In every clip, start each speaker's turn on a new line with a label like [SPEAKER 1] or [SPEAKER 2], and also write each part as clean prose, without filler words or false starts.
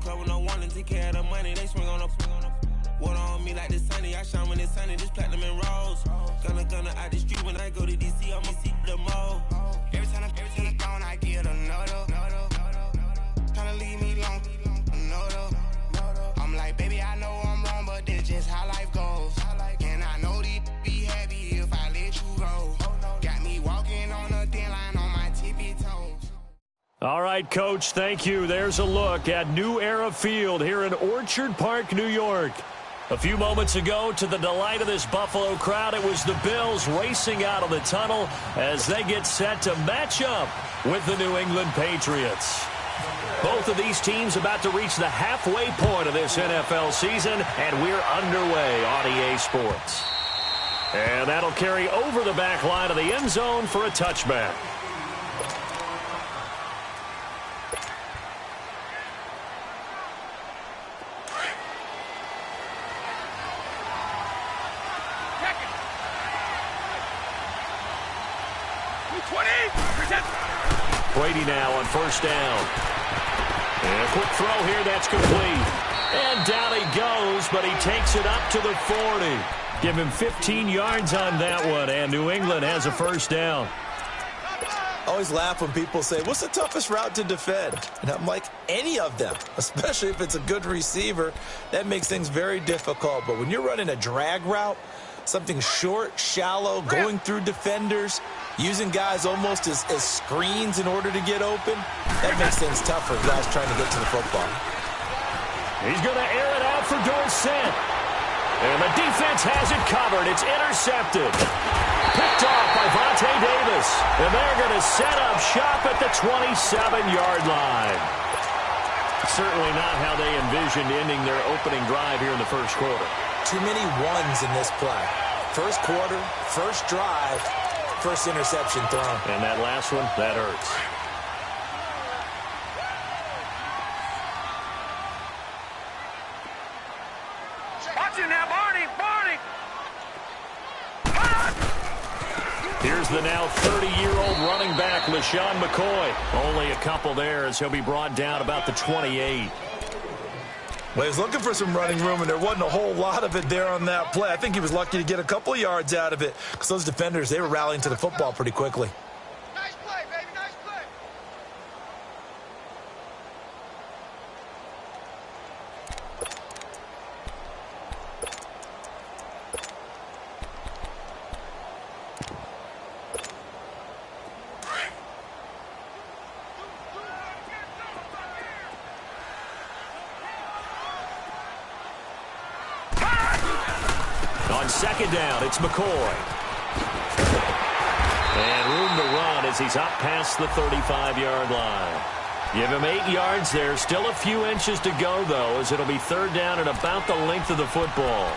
[SPEAKER 1] club with no one to take care of the money. They swing on the water on me like the sunny. I shine when it's sunny. This platinum and rose. Gonna out the street when I go to DC. I'ma see the mall. Every time I'm gone, I get another. Tryna leave me alone. Another. I'm like, baby, I know I'm wrong, but this just how life goes. And I know these be happy if I let you go. Got me walking on a thin line on my tippy toes.
[SPEAKER 2] All right, Coach, thank you. There's a look at New Era Field here in Orchard Park, New York. A few moments ago, to the delight of this Buffalo crowd, it was the Bills racing out of the tunnel as they get set to match up with the New England Patriots. Both of these teams about to reach the halfway point of this NFL season, and we're underway on EA Sports. And that'll carry over the back line of the end zone for a touchback. Brady now on first down. And a quick throw here, that's complete. And down he goes, but he takes it up to the 40. Give him 15 yards on that one, and New England has a first down.
[SPEAKER 3] I always laugh when people say, what's the toughest route to defend? And I'm like, any of them, especially if it's a good receiver. That makes things very difficult. But when you're running a drag route, something short, shallow, going through defenders, using guys almost as screens in order to get open, that makes things tough for guys trying to get to the football.
[SPEAKER 2] He's going to air it out for Dorsett. And the defense has it covered. It's intercepted. Picked off by Vontae Davis. And they're going to set up shop at the 27-yard line. Certainly not how they envisioned ending their opening drive here in the first quarter.
[SPEAKER 3] Too many ones in this play. First quarter, first drive, first interception thrown.
[SPEAKER 2] And that last one, that hurts.
[SPEAKER 4] Watch it now, Barney!
[SPEAKER 2] Here's the now 30-year-old running back, LaShawn McCoy. Only a couple there as he'll be brought down about the 28.
[SPEAKER 3] Well, he was looking for some running room, and there wasn't a whole lot of it there on that play. I think he was lucky to get a couple of yards out of it because those defenders, they were rallying to the football pretty quickly.
[SPEAKER 4] Nice play, baby, nice play.
[SPEAKER 2] On second down, it's McCoy. And room to run as he's up past the 35-yard line. Give him 8 yards there. Still a few inches to go, though, as it'll be third down at about the length of the football.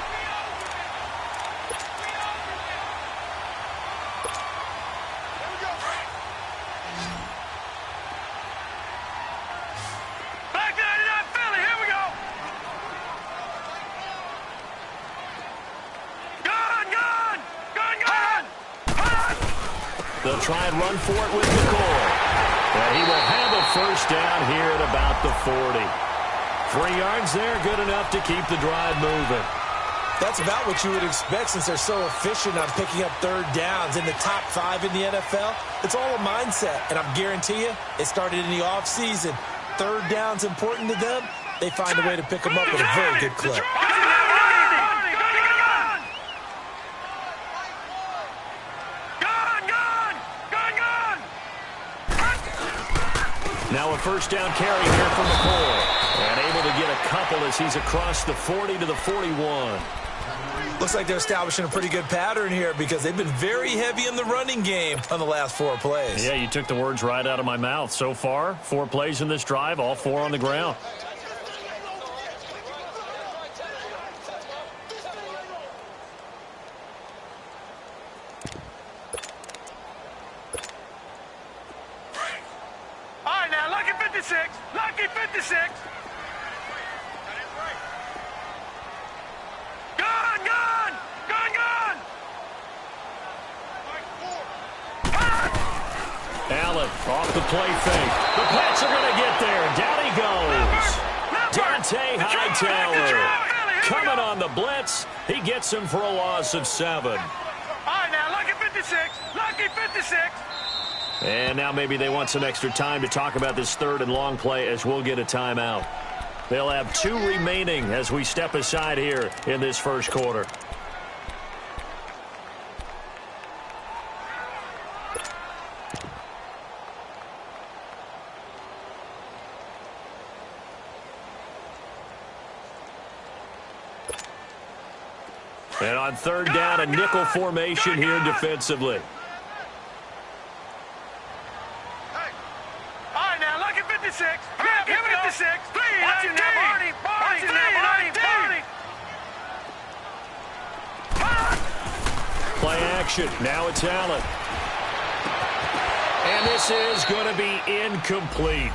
[SPEAKER 2] They'll try and run for it with McCoy. And he will have a first down here at about the 40. 3 yards there, good enough to keep the drive moving.
[SPEAKER 3] That's about what you would expect since they're so efficient on picking up third downs in the top 5 in the NFL. It's all a mindset, and I guarantee you it started in the offseason. Third down's important to them. They find a way to pick them up at a very good clip.
[SPEAKER 2] Now a first down carry here for McCoy. And able to get a couple as he's across the 40 to the 41.
[SPEAKER 3] Looks like they're establishing a pretty good pattern here because they've been very heavy in the running game on the last 4 plays.
[SPEAKER 2] Yeah, you took the words right out of my mouth. So far, 4 plays in this drive, all 4 on the ground.
[SPEAKER 4] Lucky 56. Gone.
[SPEAKER 2] Allen off the play fake. The Pats are going to get there. Down he goes. blitz. He gets him for a loss of 7.
[SPEAKER 4] All right, now, lucky 56. Lucky 56.
[SPEAKER 2] And now maybe they want some extra time to talk about this third and long play as we'll get a timeout. They'll have 2 remaining as we step aside here in this first quarter. And on third down, a nickel formation here defensively.
[SPEAKER 4] All right, now, lucky 56. Lucky 56. Watch it now, Barney. Watch it now, Barney.
[SPEAKER 2] Play action. Now it's Allen. And this is going to be incomplete.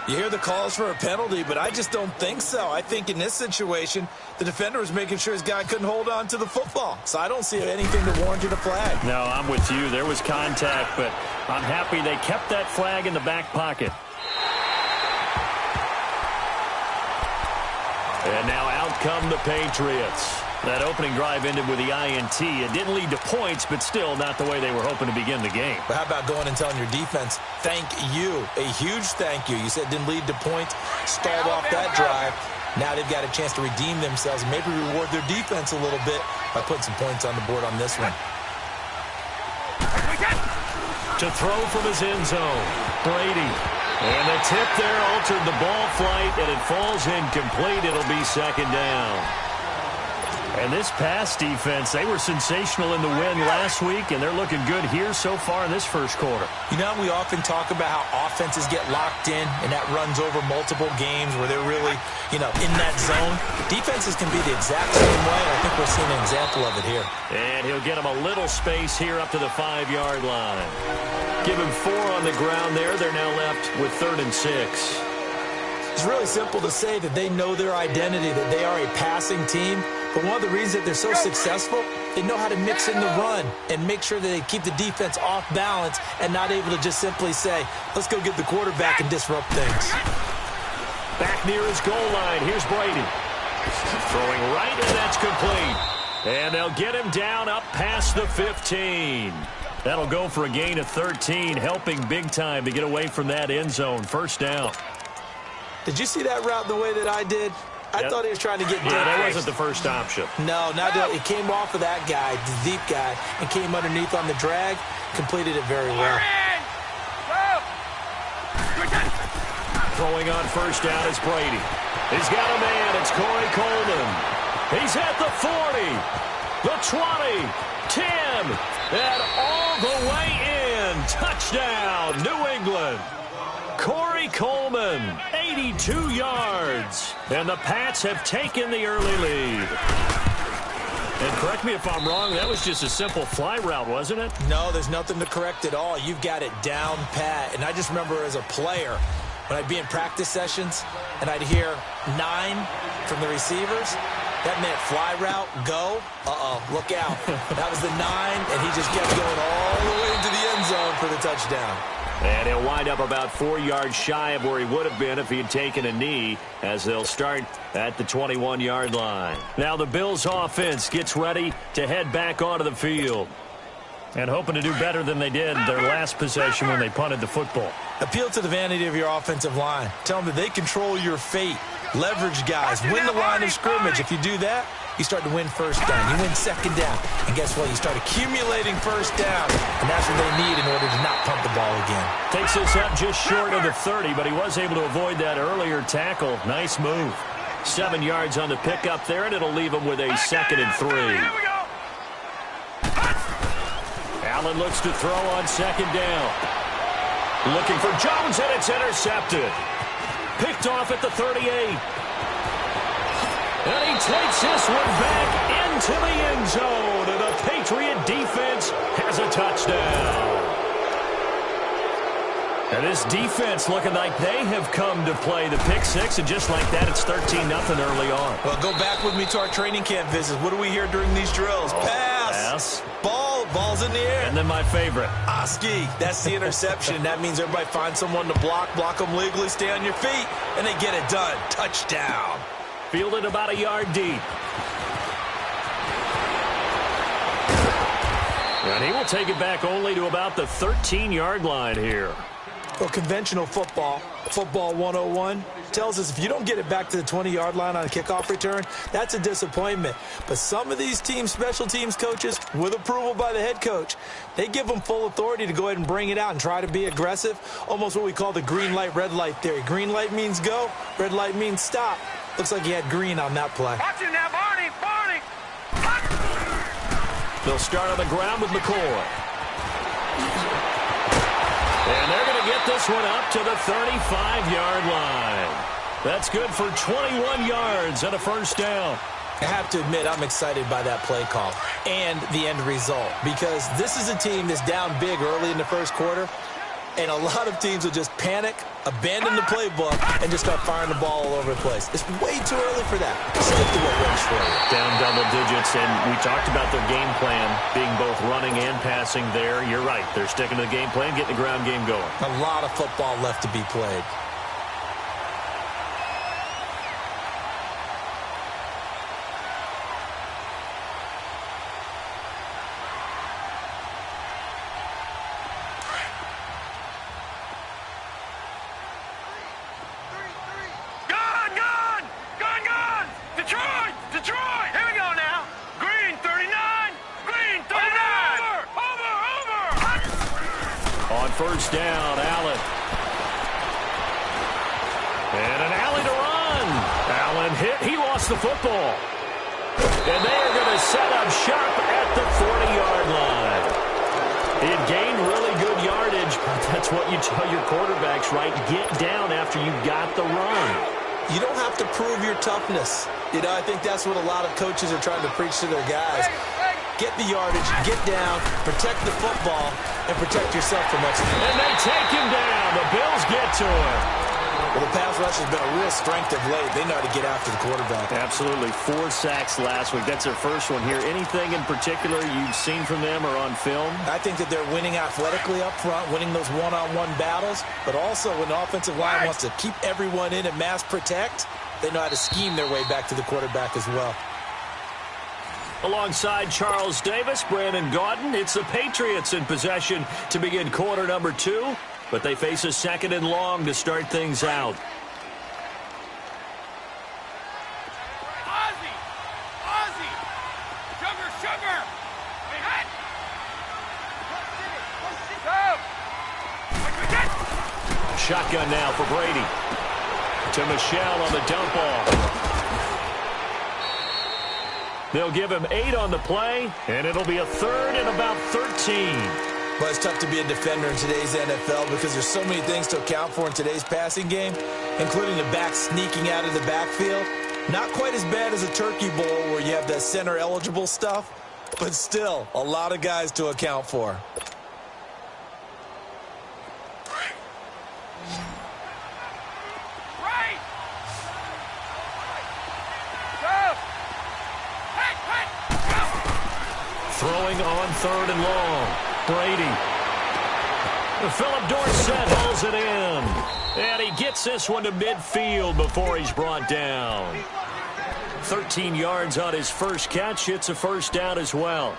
[SPEAKER 3] You hear the calls for a penalty, but I just don't think so. I think in this situation, the defender was making sure his guy couldn't hold on to the football. So I don't see anything to warrant a flag.
[SPEAKER 2] No, I'm with you. There was contact, but I'm happy they kept that flag in the back pocket. And now out come the Patriots. That opening drive ended with the INT. It didn't lead to points, but still not the way they were hoping to begin the game.
[SPEAKER 3] But how about going and telling your defense, thank you, a huge thank you. You said it didn't lead to points, stalled off that drive. Now they've got a chance to redeem themselves and maybe reward their defense a little bit by putting some points on the board on this one.
[SPEAKER 2] To throw from his end zone, Brady. And the tip there altered the ball flight, and it falls incomplete. It'll be second down. And this pass defense, they were sensational in the win last week, and they're looking good here so far in this first quarter.
[SPEAKER 3] You know, we often talk about how offenses get locked in, and that runs over multiple games where they're really, in that zone. Defenses can be the exact same way, and I think we're seeing an example of it here.
[SPEAKER 2] And he'll get him a little space here up to the 5-yard line. Give him 4 on the ground there. They're now left with 3rd and 6.
[SPEAKER 3] It's really simple to say that they know their identity, that they are a passing team. But one of the reasons that they're so successful, they know how to mix in the run and make sure that they keep the defense off balance and not able to just simply say, let's go get the quarterback and disrupt things.
[SPEAKER 2] Back near his goal line. Here's Brady. Throwing right, and that's complete. And they'll get him down up past the 15. That'll go for a gain of 13, helping big time to get away from that end zone. First down.
[SPEAKER 3] Did you see that route the way that I did? I thought he was trying to get deep.
[SPEAKER 2] Yeah, that wasn't the first option.
[SPEAKER 3] No, it came off of that guy, the deep guy, and came underneath on the drag, completed it very well.
[SPEAKER 2] Throwing on first down is Brady. He's got a man. It's Corey Coleman. He's at the 40, the 20, 10, and all the way in. Touchdown, New England. Corey Coleman, 82 yards. And the Pats have taken the early lead. And correct me if I'm wrong, that was just a simple fly route, wasn't it?
[SPEAKER 3] No, there's nothing to correct at all. You've got it down pat. And I just remember as a player, when I'd be in practice sessions and I'd hear 9 from the receivers, that meant fly route, go, look out. That was the 9, and he just kept going all the way into the end zone for the touchdown.
[SPEAKER 2] And he'll wind up about 4 yards shy of where he would have been if he had taken a knee, as they'll start at the 21-yard line. Now the Bills offense gets ready to head back onto the field. And hoping to do better than they did their last possession when they punted the football.
[SPEAKER 3] Appeal to the vanity of your offensive line. Tell them that they control your fate. Leverage guys. Win the line of scrimmage. If you do that, you start to win first down. You win second down. And guess what? You start accumulating first down. And that's what they need in order to not punt the ball again.
[SPEAKER 2] Takes this up just short of the 30, but he was able to avoid that earlier tackle. Nice move. 7 yards on the pickup there, and it'll leave him with a 2nd and 3. Allen looks to throw on 2nd down. Looking for Jones, and it's intercepted. Picked off at the 38. And he takes this one back into the end zone, and the Patriot defense has a touchdown. And this defense looking like they have come to play the pick 6, and just like that, it's 13-0 early on.
[SPEAKER 3] Well, go back with me to our training camp visits. What do we hear during these drills? Pass. Ball's in the air.
[SPEAKER 2] And then my favorite.
[SPEAKER 3] Oski, that's the interception. That means everybody finds someone to block them legally, stay on your feet, and they get it done. Touchdown.
[SPEAKER 2] Fielded about a yard deep. And he will take it back only to about the 13-yard line here.
[SPEAKER 3] Well, conventional football 101, tells us if you don't get it back to the 20-yard line on a kickoff return, that's a disappointment. But some of these team special teams coaches, with approval by the head coach, they give them full authority to go ahead and bring it out and try to be aggressive, almost what we call the green light, red light theory. Green light means go, red light means stop. Looks like he had green on that play.
[SPEAKER 4] Watch it now, Barney!
[SPEAKER 2] They'll start on the ground with McCoy. And they're going to get this one up to the 35-yard line. That's good for 21 yards and a first down.
[SPEAKER 3] I have to admit, I'm excited by that play call and the end result, because this is a team that's down big early in the first quarter, and a lot of teams will just panic, abandon the playbook, and just start firing the ball all over the place. It's way too early for that. Stick to what works for you.
[SPEAKER 2] Down double digits, and we talked about their game plan being both running and passing there. You're right. They're sticking to the game plan, getting the ground game going.
[SPEAKER 3] A lot of football left to be played.
[SPEAKER 2] First down, Allen. And an alley to run. Allen hit. He lost the football. And they are going to set up shop at the 40-yard line. He had gained really good yardage, but that's what you tell your quarterbacks, right? Get down after you got the run.
[SPEAKER 3] You don't have to prove your toughness. You know, I think that's what a lot of coaches are trying to preach to their guys. Get the yardage, get down, protect the football, and protect yourself from what's in.
[SPEAKER 2] And they take him down. The Bills get to him.
[SPEAKER 3] Well, the pass rush has been a real strength of late. They know how to get after the quarterback.
[SPEAKER 2] Absolutely. 4 sacks last week. That's their first one here. Anything in particular you've seen from them or on film?
[SPEAKER 3] I think that they're winning athletically up front, winning those one-on-one battles, but also when the offensive line wants to keep everyone in and mass protect, they know how to scheme their way back to the quarterback as well.
[SPEAKER 2] Alongside Charles Davis, Brandon Gaudin, it's the Patriots in possession to begin quarter number 2, but they face a second and long to start things out.
[SPEAKER 4] Ozzie! Sugar!
[SPEAKER 2] Shotgun now for Brady. To Michelle on the dump off. They'll give him 8 on the play, and it'll be a third and about 13.
[SPEAKER 3] Well, it's tough to be a defender in today's NFL because there's so many things to account for in today's passing game, including the back sneaking out of the backfield. Not quite as bad as a turkey bowl where you have that center-eligible stuff, but still a lot of guys to account for.
[SPEAKER 2] Throwing on third and long. Brady. Philip Dorsett holds it in. And he gets this one to midfield before he's brought down. 13 yards on his first catch. It's a first down as well.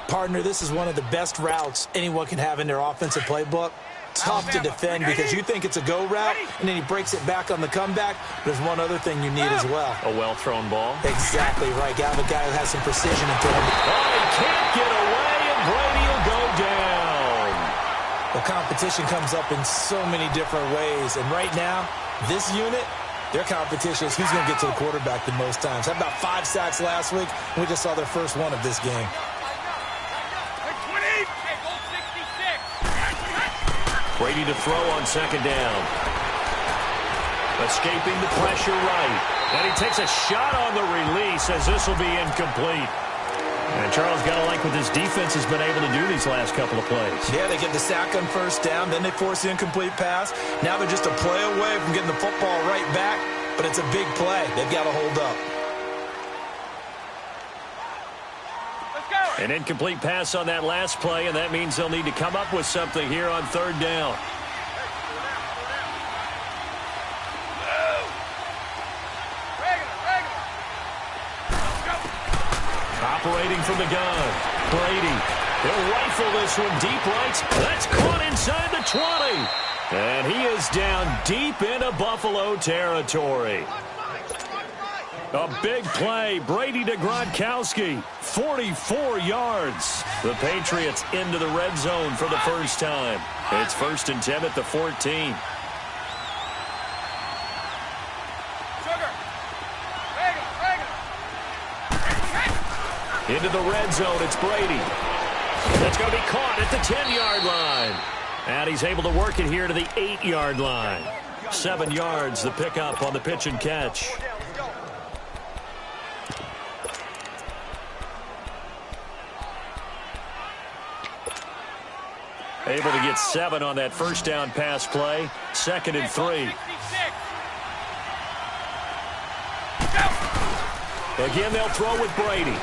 [SPEAKER 3] Partner, this is one of the best routes anyone can have in their offensive playbook. Tough to defend because you think it's a go route, and then he breaks it back on the comeback. There's one other thing you need as well.
[SPEAKER 2] A well-thrown ball.
[SPEAKER 3] Exactly right. Got a guy who has some precision into him.
[SPEAKER 2] Oh, he can't get away, and Brady will go down.
[SPEAKER 3] The competition comes up in so many different ways, and right now, this unit, their competition is who's going to get to the quarterback the most times. Had about 5 sacks last week, and we just saw their first one of this game.
[SPEAKER 2] Brady to throw on second down. Escaping the pressure right. And he takes a shot on the release as this will be incomplete. And Charles, got to like what this defense has been able to do these last couple of plays.
[SPEAKER 3] Yeah, they get the sack on first down, then they force the incomplete pass. Now they're just a play away from getting the football right back, but it's a big play. They've got to hold up.
[SPEAKER 2] An incomplete pass on that last play, and that means they'll need to come up with something here on third down. Operating from the gun, Brady. He'll rifle this one deep right. That's caught inside the 20. And he is down deep into Buffalo territory. A big play. Brady to Gronkowski. 44 yards. The Patriots into the red zone for the first time. It's 1st and 10 at the 14. Into the red zone, it's Brady. That's going to be caught at the 10-yard line. And he's able to work it here to the 8-yard line. 7 yards, the pickup on the pitch and catch. Able to get 7 on that first down pass play. 2nd and 3. Again, they'll throw with Brady.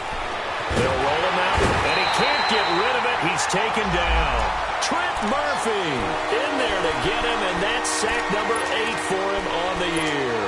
[SPEAKER 2] They'll roll him out, and he can't get rid of it. He's taken down. Trent Murphy in there to get him, and that's sack number 8 for him on the year.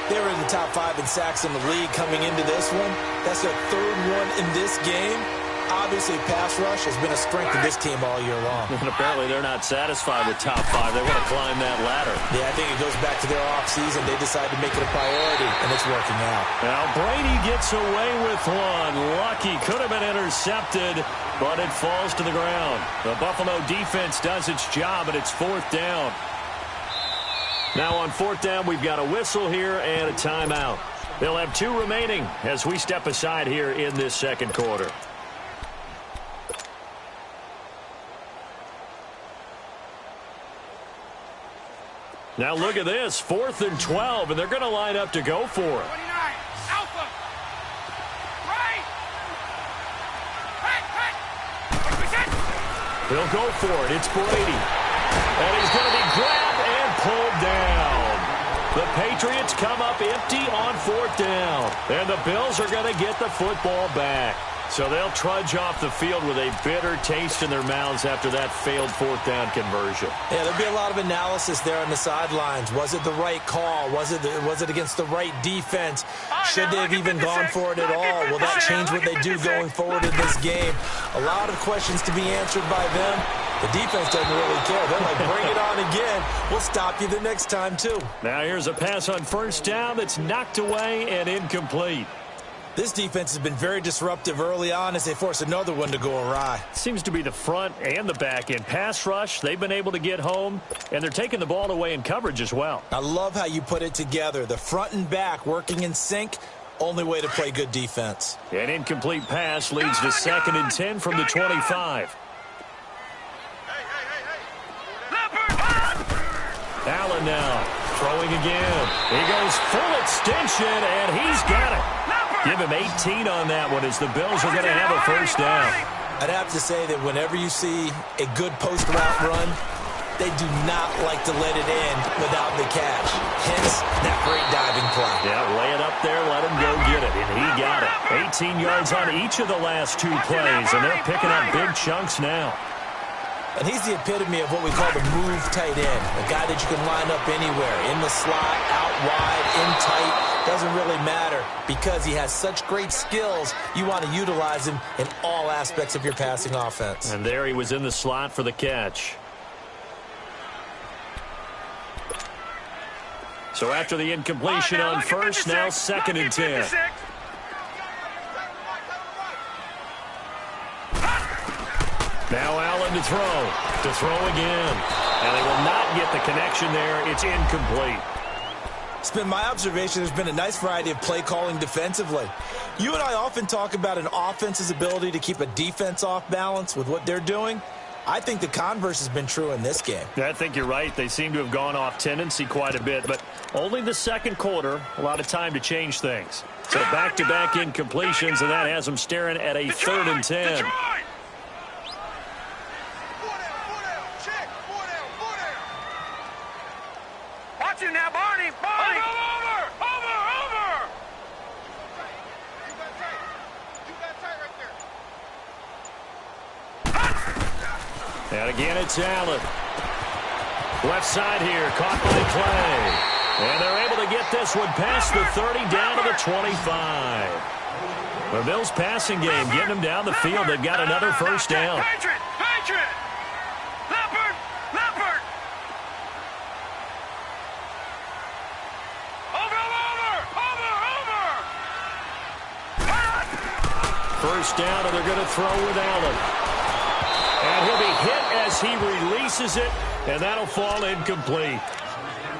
[SPEAKER 3] They were in the top 5 in sacks in the league coming into this one. That's their 3rd one in this game. Obviously, pass rush has been a strength of this team all year long.
[SPEAKER 2] And apparently they're not satisfied with top 5. They want to climb that ladder.
[SPEAKER 3] Yeah, I think it goes back to their offseason. They decided to make it a priority, and it's working out.
[SPEAKER 2] Now, Brady gets away with one. Lucky. Could have been intercepted, but it falls to the ground. The Buffalo defense does its job, and it's 4th down. Now on 4th down, we've got a whistle here and a timeout. They'll have 2 remaining as we step aside here in this 2nd quarter. Now look at this, 4th and 12, and they're going to line up to go for it.
[SPEAKER 4] 29, Alpha. Right.
[SPEAKER 2] He'll go for it. It's Brady. And he's going to be grabbed and pulled down. The Patriots come up empty on 4th down. And the Bills are going to get the football back. So they'll trudge off the field with a bitter taste in their mouths after that failed 4th down conversion.
[SPEAKER 3] Yeah, there'll be a lot of analysis there on the sidelines. Was it the right call? Was it against the right defense? Should they have even gone for it at all? Will that change what they do going forward in this game? A lot of questions to be answered by them. The defense doesn't really care. They're like, bring it on again. We'll stop you the next time, too.
[SPEAKER 2] Now here's a pass on 1st down that's knocked away and incomplete.
[SPEAKER 3] This defense has been very disruptive early on as they force another one to go awry.
[SPEAKER 2] Seems to be the front and the back end. Pass rush, they've been able to get home, and they're taking the ball away in coverage as well.
[SPEAKER 3] I love how you put it together. The front and back working in sync, only way to play good defense.
[SPEAKER 2] An incomplete pass leads to 2nd and 10 from the 25. Allen now throwing again. He goes full extension, and he's got it. Give him 18 on that one as the Bills are going to have a 1st down.
[SPEAKER 3] I'd have to say that whenever you see a good post route run, they do not like to let it in without the catch. Hence, that great diving play.
[SPEAKER 2] Yeah, lay it up there, let him go get it, and he got it. 18 yards on each of the last 2 plays, and they're picking up big chunks now.
[SPEAKER 3] And he's the epitome of what we call the move tight end, a guy that you can line up anywhere, in the slot, out wide, in tight. Doesn't really matter because he has such great skills. You want to utilize him in all aspects of your passing offense.
[SPEAKER 2] And there he was in the slot for the catch. So after the incompletion on 1st, now 2nd and 10. Now Allen to throw again. And they will not get the connection there. It's incomplete.
[SPEAKER 3] It's been my observation there's been a nice variety of play calling defensively. You and I often talk about an offense's ability to keep a defense off balance with what they're doing. I think the converse has been true in this game.
[SPEAKER 2] I think you're right. They seem to have gone off tendency quite a bit, but only the 2nd quarter, a lot of time to change things. So back-to-back incompletions, and that has them staring at a 3rd and 10.
[SPEAKER 4] Watch it now, Barney. Over. You got tight right there.
[SPEAKER 2] And again, it's Allen. Left side here, caught by Clay. And they're able able to get this one past the 30 down to the 25. The Bills passing game getting them down the field. They've got another first down.
[SPEAKER 4] Patriot! Leopard! Over!
[SPEAKER 2] First down, and they're going to throw with Allen. And he'll be hit as he releases it, and that'll fall incomplete.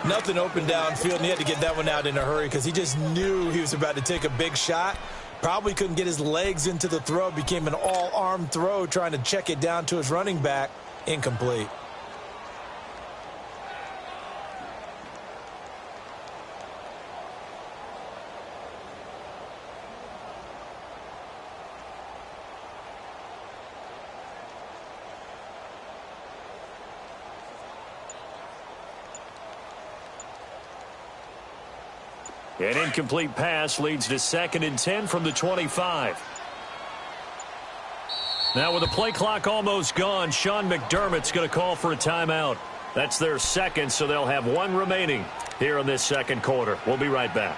[SPEAKER 3] Nothing open downfield, and he had to get that one out in a hurry because he just knew he was about to take a big shot. Probably couldn't get his legs into the throw. Became an all-arm throw trying to check it down to his running back. Incomplete.
[SPEAKER 2] An incomplete pass leads to 2nd and 10 from the 25. Now with the play clock almost gone, Sean McDermott's going to call for a timeout. That's their second, so they'll have one remaining here in this second quarter. We'll be right back.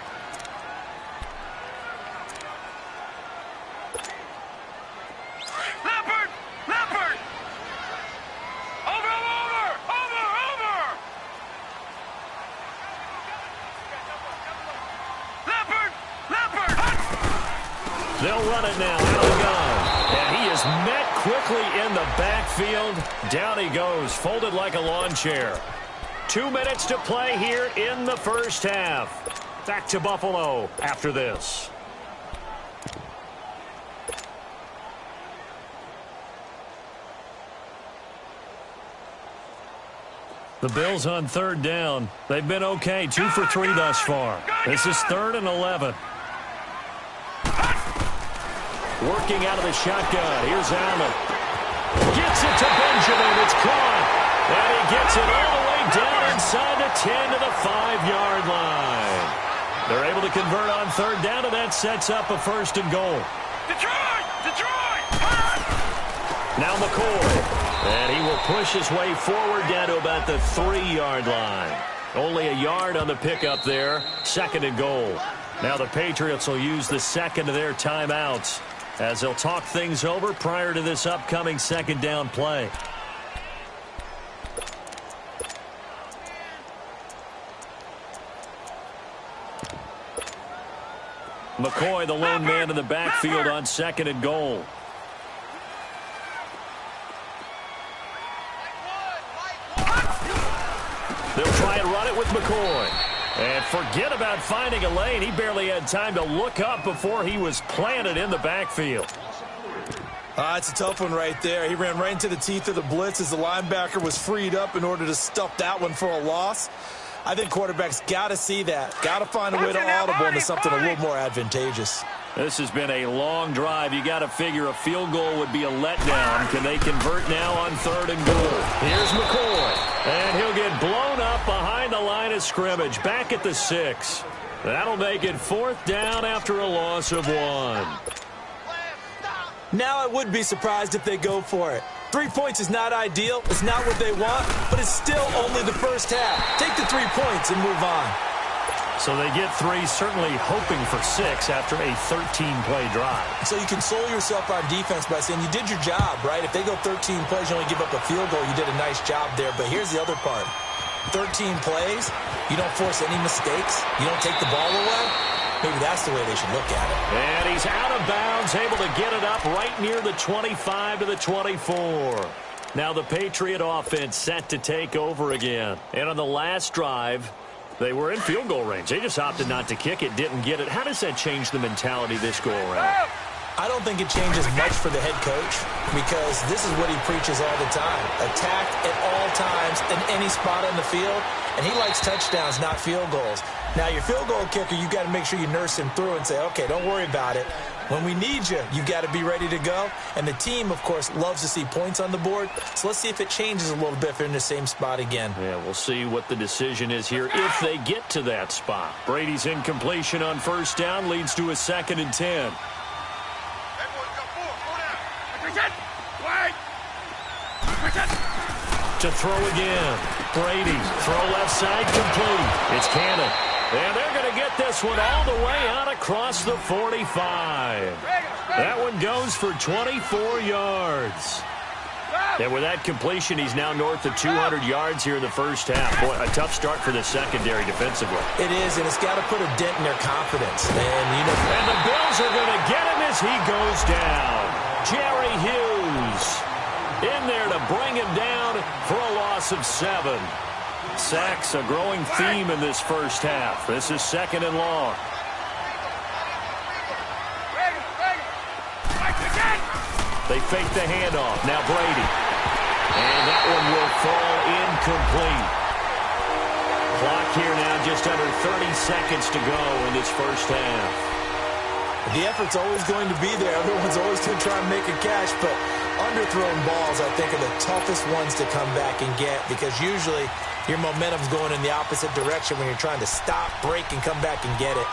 [SPEAKER 4] Leopard!
[SPEAKER 2] They'll run it now out of the gun. And he is met quickly in the backfield. Down he goes, folded like a lawn chair. 2 minutes to play here in the first half. Back to Buffalo after this. The Bills on third down. They've been okay, 2 for 3 thus far. This is 3rd and 11. Working out of the shotgun. Here's Allen. Gets it to Benjamin. It's caught. And he gets it all the way down inside the 10 to the 5-yard line. They're able to convert on third down, and that sets up a 1st and goal.
[SPEAKER 4] Detroit!
[SPEAKER 2] Now McCoy. And he will push his way forward down to about the 3-yard line. Only a yard on the pickup there. 2nd and goal. Now the Patriots will use the second of their timeouts as they'll talk things over prior to this upcoming 2nd down play. McCoy, the lone man in the backfield on 2nd and goal. They'll try and run it with McCoy. And forget about finding a lane. He barely had time to look up before he was planted in the backfield.
[SPEAKER 3] It's a tough one right there. He ran right into the teeth of the blitz as the linebacker was freed up in order to stuff that one for a loss. I think quarterbacks got to see that. Got to find a way to audible into something a little more advantageous.
[SPEAKER 2] This has been a long drive. You got to figure a field goal would be a letdown. Can they convert now on 3rd and goal? Here's McCoy. And he'll get blown up behind the line of scrimmage. Back at the 6. That'll make it 4th down after a loss of 1.
[SPEAKER 3] Now I would be surprised if they go for it. 3 points is not ideal. It's not what they want, but it's still only the first half. Take the 3 points and move on.
[SPEAKER 2] So they get 3, certainly hoping for 6 after a 13-play drive.
[SPEAKER 3] So you console yourself on defense by saying you did your job, right? If they go 13 plays, you only give up a field goal, you did a nice job there. But here's the other part. 13 plays, you don't force any mistakes, you don't take the ball away. Maybe that's the way they should look at it.
[SPEAKER 2] And he's out of bounds, able to get it up right near the 25 to the 24. Now the Patriot offense set to take over again. And on the last drive, they were in field goal range. They just opted not to kick it, didn't get it. How does that change the mentality this go around?
[SPEAKER 3] I don't think it changes much for the head coach because this is what he preaches all the time. Attack at all times in any spot on the field, and he likes touchdowns, not field goals. Now, your field goal kicker, you got to make sure you nurse him through and say, okay, don't worry about it. When we need you, you got to be ready to go. And the team, of course, loves to see points on the board. So let's see if it changes a little bit if they're in the same spot again.
[SPEAKER 2] Yeah, we'll see what the decision is here if they get to that spot. Brady's incompletion on 1st down leads to a 2nd and 10. To throw again. Brady, throw left side, complete. It's Cannon. And they're going to get this one all the way out across the 45. That one goes for 24 yards. And with that completion, he's now north of 200 yards here in the first half. Boy, a tough start for the secondary defensively.
[SPEAKER 3] It is, and it's got to put a dent in their confidence. And
[SPEAKER 2] the Bills are going to get him as he goes down. Jerry Hughes in there to bring him down for a loss of 7. Sacks, a growing theme in this first half. This is 2nd and long. They fake the handoff. Now Brady. And that one will fall incomplete. Clock here now just under 30 seconds to go in this first half.
[SPEAKER 3] The effort's always going to be there. Everyone's always going to try and make a catch, but underthrown balls, I think, are the toughest ones to come back and get because usually your momentum's going in the opposite direction when you're trying to stop, break, and come back and get it.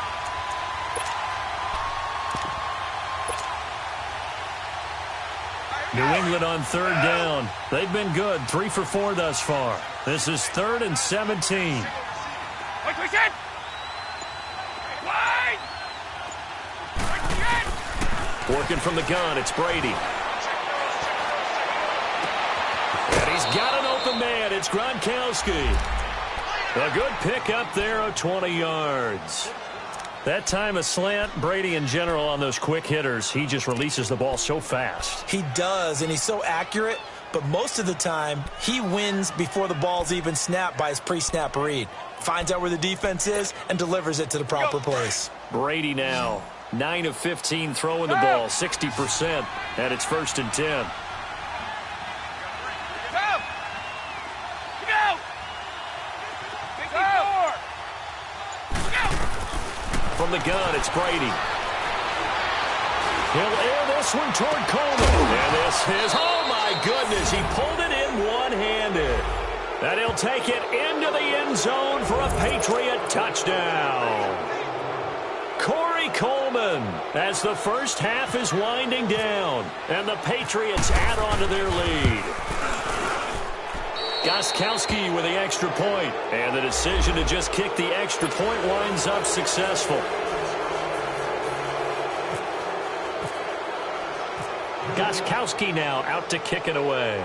[SPEAKER 2] New England on 3rd down. They've been good, 3 for 4 thus far. This is 3rd and 17. Working from the gun, it's Brady. And he's got an open man. It's Gronkowski. A good pick up there of 20 yards. That time a slant, Brady in general on those quick hitters, he just releases the ball so fast.
[SPEAKER 3] He does, and he's so accurate, but most of the time he wins before the ball's even snapped by his pre-snap read. Finds out where the defense is and delivers it to the proper place.
[SPEAKER 2] Brady now, 9 of 15 throwing the ball, 60%, and it's 1st and 10. From the gun, it's Brady. He'll air this one toward Coleman. And this is, oh my goodness, he pulled it in one-handed. And he'll take it into the end zone for a Patriot touchdown. Corey Coleman, as the first half is winding down, and the Patriots add on to their lead. Gostkowski with the extra point, and the decision to just kick the extra point winds up successful. Gostkowski now out to kick it away.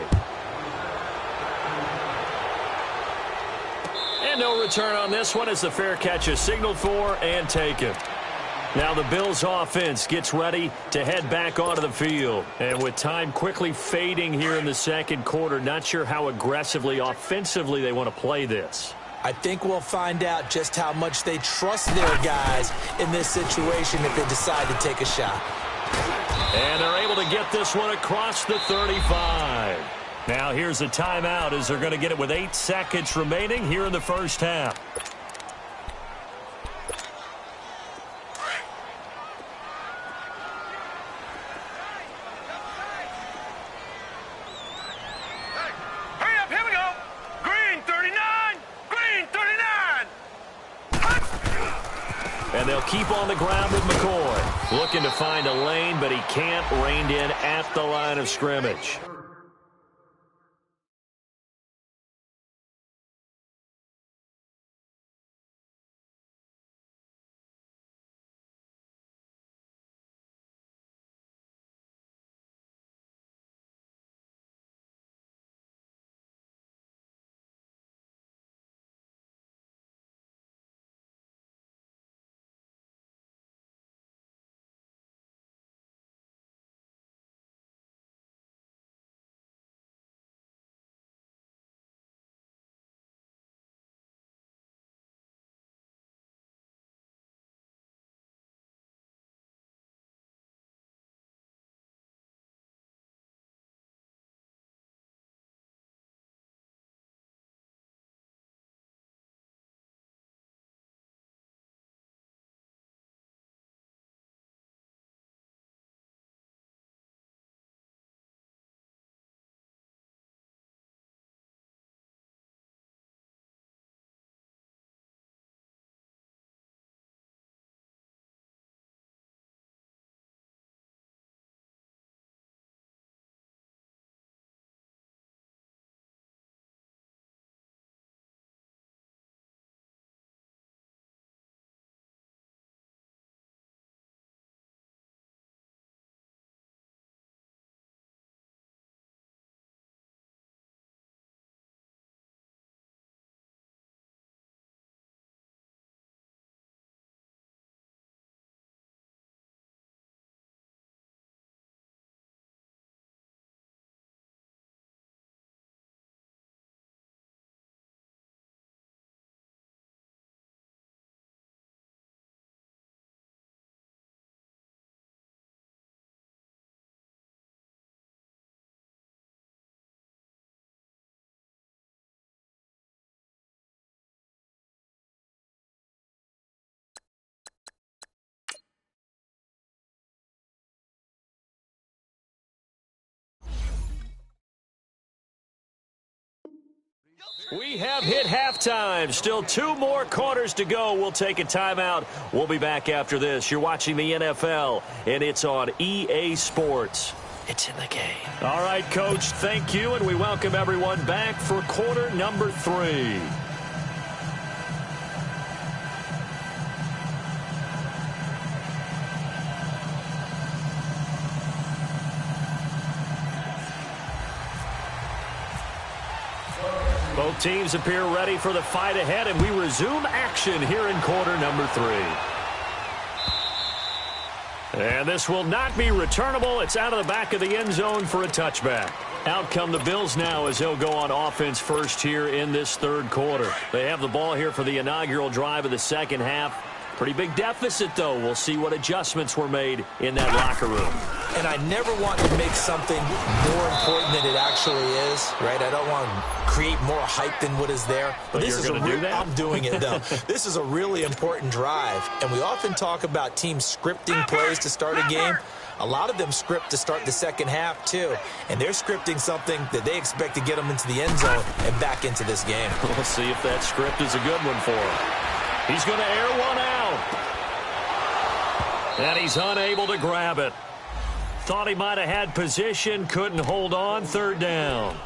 [SPEAKER 2] And no return on this one as the fair catch is signaled for and taken. Now the Bills offense gets ready to head back onto the field. And with time quickly fading here in the second quarter, not sure how aggressively, offensively they want to play this.
[SPEAKER 3] I think we'll find out just how much they trust their guys in this situation if they decide to take a shot.
[SPEAKER 2] And they're able to get this one across the 35. Now here's a timeout as they're going to get it with 8 seconds remaining here in the first half. And they'll keep on the ground with McCoy. Looking to find a lane, but he can't. Reined in at the line of scrimmage. We have hit halftime. Still 2 more quarters to go. We'll take a timeout. We'll be back after this. You're watching the NFL, and it's on EA Sports. It's in the game. All right, Coach, thank you, and we welcome everyone back for quarter number 3. Both teams appear ready for the fight ahead, and we resume action here in quarter number 3. And this will not be returnable. It's out of the back of the end zone for a touchback. Out come the Bills now as they'll go on offense first here in this third quarter. They have the ball here for the inaugural drive of the second half. Pretty big deficit, though. We'll see what adjustments were made in that locker room.
[SPEAKER 3] And I never want to make something more important than it actually is, right? I don't want to create more hype than what is there.
[SPEAKER 2] But
[SPEAKER 3] this
[SPEAKER 2] you're going to do that?
[SPEAKER 3] I'm doing it, though. This is a really important drive. And we often talk about teams scripting plays to start a game. A lot of them script to start the second half, too. And they're scripting something that they expect to get them into the end zone and back into this game.
[SPEAKER 2] We'll see if that script is a good one for him. He's going to air one out. And he's unable to grab it. Thought he might have had position, couldn't hold on, third down.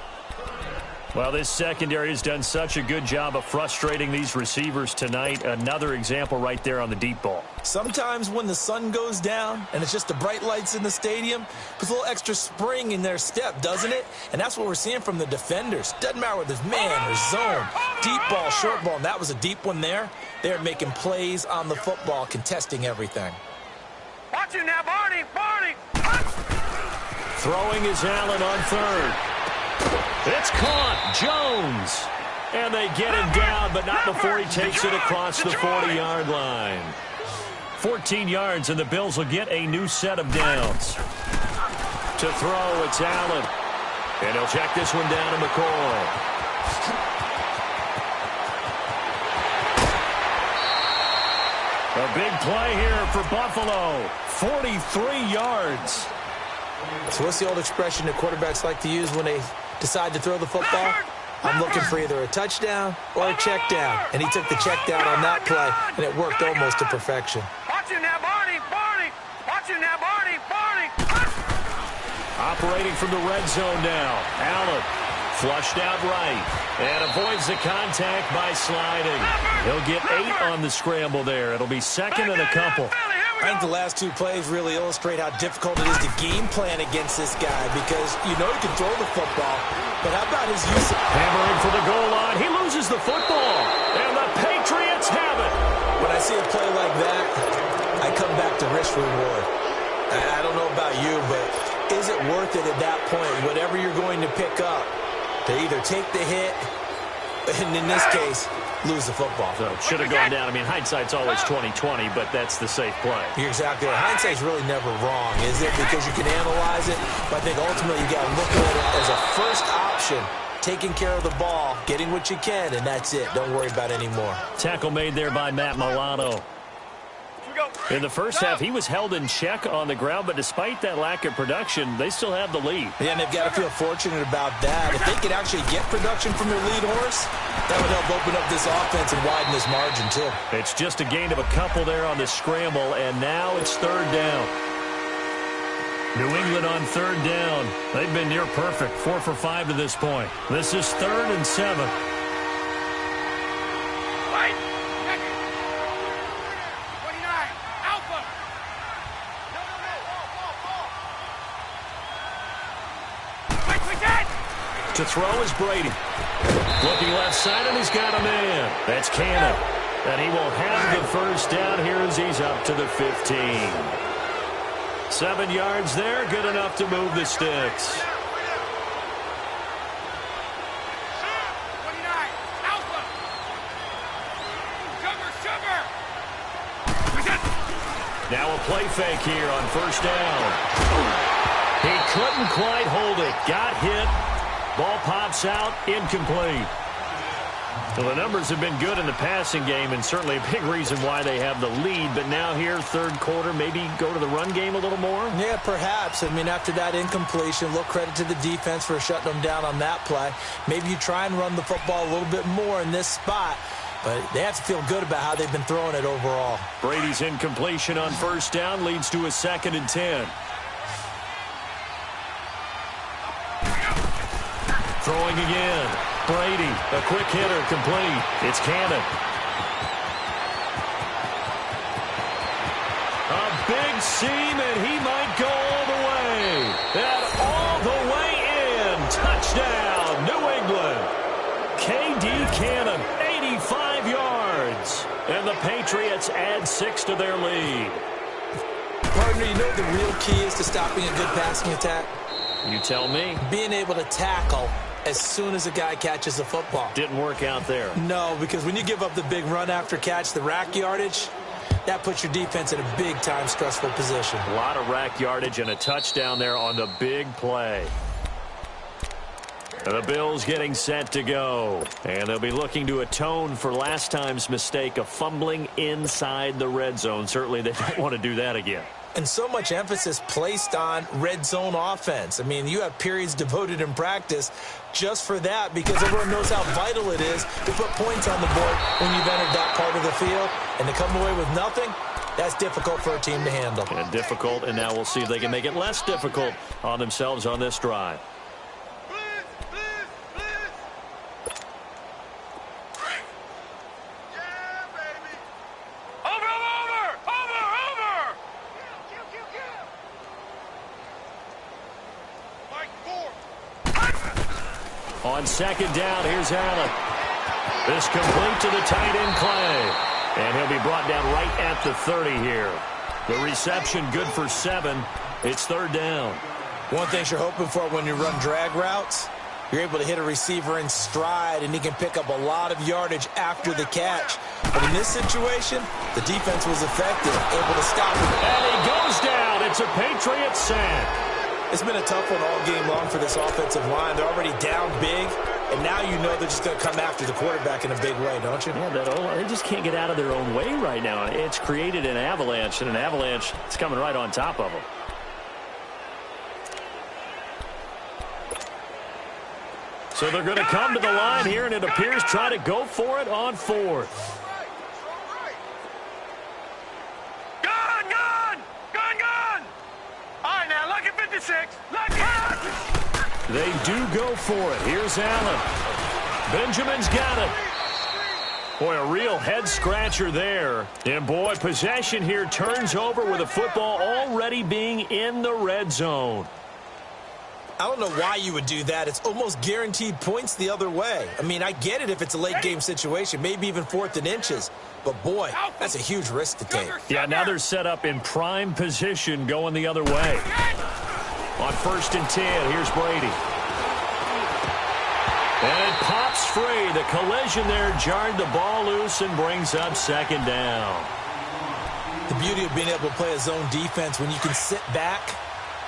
[SPEAKER 2] Well, this secondary has done such a good job of frustrating these receivers tonight. Another example right there on the deep ball.
[SPEAKER 3] Sometimes when the sun goes down and it's just the bright lights in the stadium, puts a little extra spring in their step, doesn't it? And that's what we're seeing from the defenders. Doesn't matter whether it's man or zone, deep ball, short ball, and that was a deep one there. They're making plays on the football, contesting everything.
[SPEAKER 4] Watch him now, Barney! Barney!
[SPEAKER 2] Throwing is Allen on third. It's caught. Jones. And they get him down, but not before he takes it across the 40-yard line. 14 yards, and the Bills will get a new set of downs. To throw, it's Allen. And he'll check this one down to McCoy. A big play here for Buffalo. 43 yards.
[SPEAKER 3] So what's the old expression that quarterbacks like to use when they decide to throw the football? I'm looking for either a touchdown or a check down. And he took the check down on that play, and it worked almost to perfection.
[SPEAKER 4] Watch him now, Barney! Barney! Watch him now, Barney! Barney!
[SPEAKER 2] Operating from the red zone now. Allen flushed out right and avoids the contact by sliding. He'll get 8 on the scramble there. It'll be second and a couple.
[SPEAKER 3] I think the last 2 plays really illustrate how difficult it is to game plan against this guy because you know he can throw the football, but how about his use of...
[SPEAKER 2] Hammering for the goal line. He loses the football, and the Patriots have it.
[SPEAKER 3] When I see a play like that, I come back to risk reward. I don't know about you, but is it worth it at that point, whatever you're going to pick up, to either take the hit, and in this case, lose the football?
[SPEAKER 2] So should have gone down. I mean, hindsight's always 20/20, but that's the safe play.
[SPEAKER 3] You're exactly right. Hindsight's really never wrong, is it? Because you can analyze it, but I think ultimately you got to look at it as a first option, taking care of the ball, getting what you can, and that's it. Don't worry about any more.
[SPEAKER 2] Tackle made there by Matt Milano. In the first half, he was held in check on the ground, but despite that lack of production, they still have the lead.
[SPEAKER 3] Yeah, and they've got to feel fortunate about that. If they could actually get production from their lead horse, that would help open up this offense and widen this margin, too.
[SPEAKER 2] It's just a gain of a couple there on the scramble, and now it's third down. New England on third down. They've been near perfect, 4 for 5 to this point. This is 3rd and 7. To throw is Brady. Looking left side, and he's got a man. That's Cannon. And he will have the first down here as he's up to the 15. 7 yards there, good enough to move the sticks. Now a play fake here on first down. He couldn't quite hold it. Got hit. Ball pops out, incomplete. Well, the numbers have been good in the passing game, and certainly a big reason why they have the lead. But now here, third quarter, maybe go to the run game a little more?
[SPEAKER 3] Yeah, perhaps. I mean, after that incompletion, a little credit to the defense for shutting them down on that play. Maybe you try and run the football a little bit more in this spot. But they have to feel good about how they've been throwing it overall.
[SPEAKER 2] Brady's incompletion on first down leads to a 2nd and 10. Throwing again. Brady, a quick hitter, complete. It's Cannon. A big seam, and he might go all the way. And all the way in. Touchdown, New England. K.D. Cannon, 85 yards. And the Patriots add 6 to their lead.
[SPEAKER 3] Partner, you know what the real key is to stopping a good passing attack?
[SPEAKER 2] You tell me.
[SPEAKER 3] Being able to tackle as soon as a guy catches the football.
[SPEAKER 2] Didn't work out there.
[SPEAKER 3] No, because when you give up the big run after catch, the rack yardage, that puts your defense in a big-time stressful position.
[SPEAKER 2] A lot of rack yardage and a touchdown there on the big play. The Bills getting set to go. And they'll be looking to atone for last time's mistake of fumbling inside the red zone. Certainly they don't want to do that again.
[SPEAKER 3] And so much emphasis placed on red zone offense. I mean, you have periods devoted in practice just for that because everyone knows how vital it is to put points on the board when you've entered that part of the field. And to come away with nothing, that's difficult for a team to handle.
[SPEAKER 2] And difficult, and now we'll see if they can make it less difficult on themselves on this drive. On second down, here's Allen. This complete to the tight end, Clay. And he'll be brought down right at the 30 here. The reception good for 7. It's third down.
[SPEAKER 3] One thing you're hoping for when you run drag routes, you're able to hit a receiver in stride, and he can pick up a lot of yardage after the catch. But in this situation, the defense was effective, able to stop him.
[SPEAKER 2] And he goes down. It's a Patriots sack.
[SPEAKER 3] It's been a tough one all game long for this offensive line. They're already down big, and now you know they're just going to come after the quarterback in a big way, don't you?
[SPEAKER 2] Yeah, they just can't get out of their own way right now. It's created an avalanche, and an avalanche is coming right on top of them. So they're going to come to the line here, and it appears try to go for it on 4th. They do go for it. Here's Allen. Benjamin's got it. Boy, a real head-scratcher there. And, boy, possession here turns over with the football already being in the red zone.
[SPEAKER 3] I don't know why you would do that. It's almost guaranteed points the other way. I mean, I get it if it's a late-game situation, maybe even 4th and inches. But, boy, that's a huge risk to take.
[SPEAKER 2] Yeah, now they're set up in prime position going the other way. On 1st and 10, here's Brady. And it pops free. The collision there jarred the ball loose and brings up 2nd down.
[SPEAKER 3] The beauty of being able to play a zone defense when you can sit back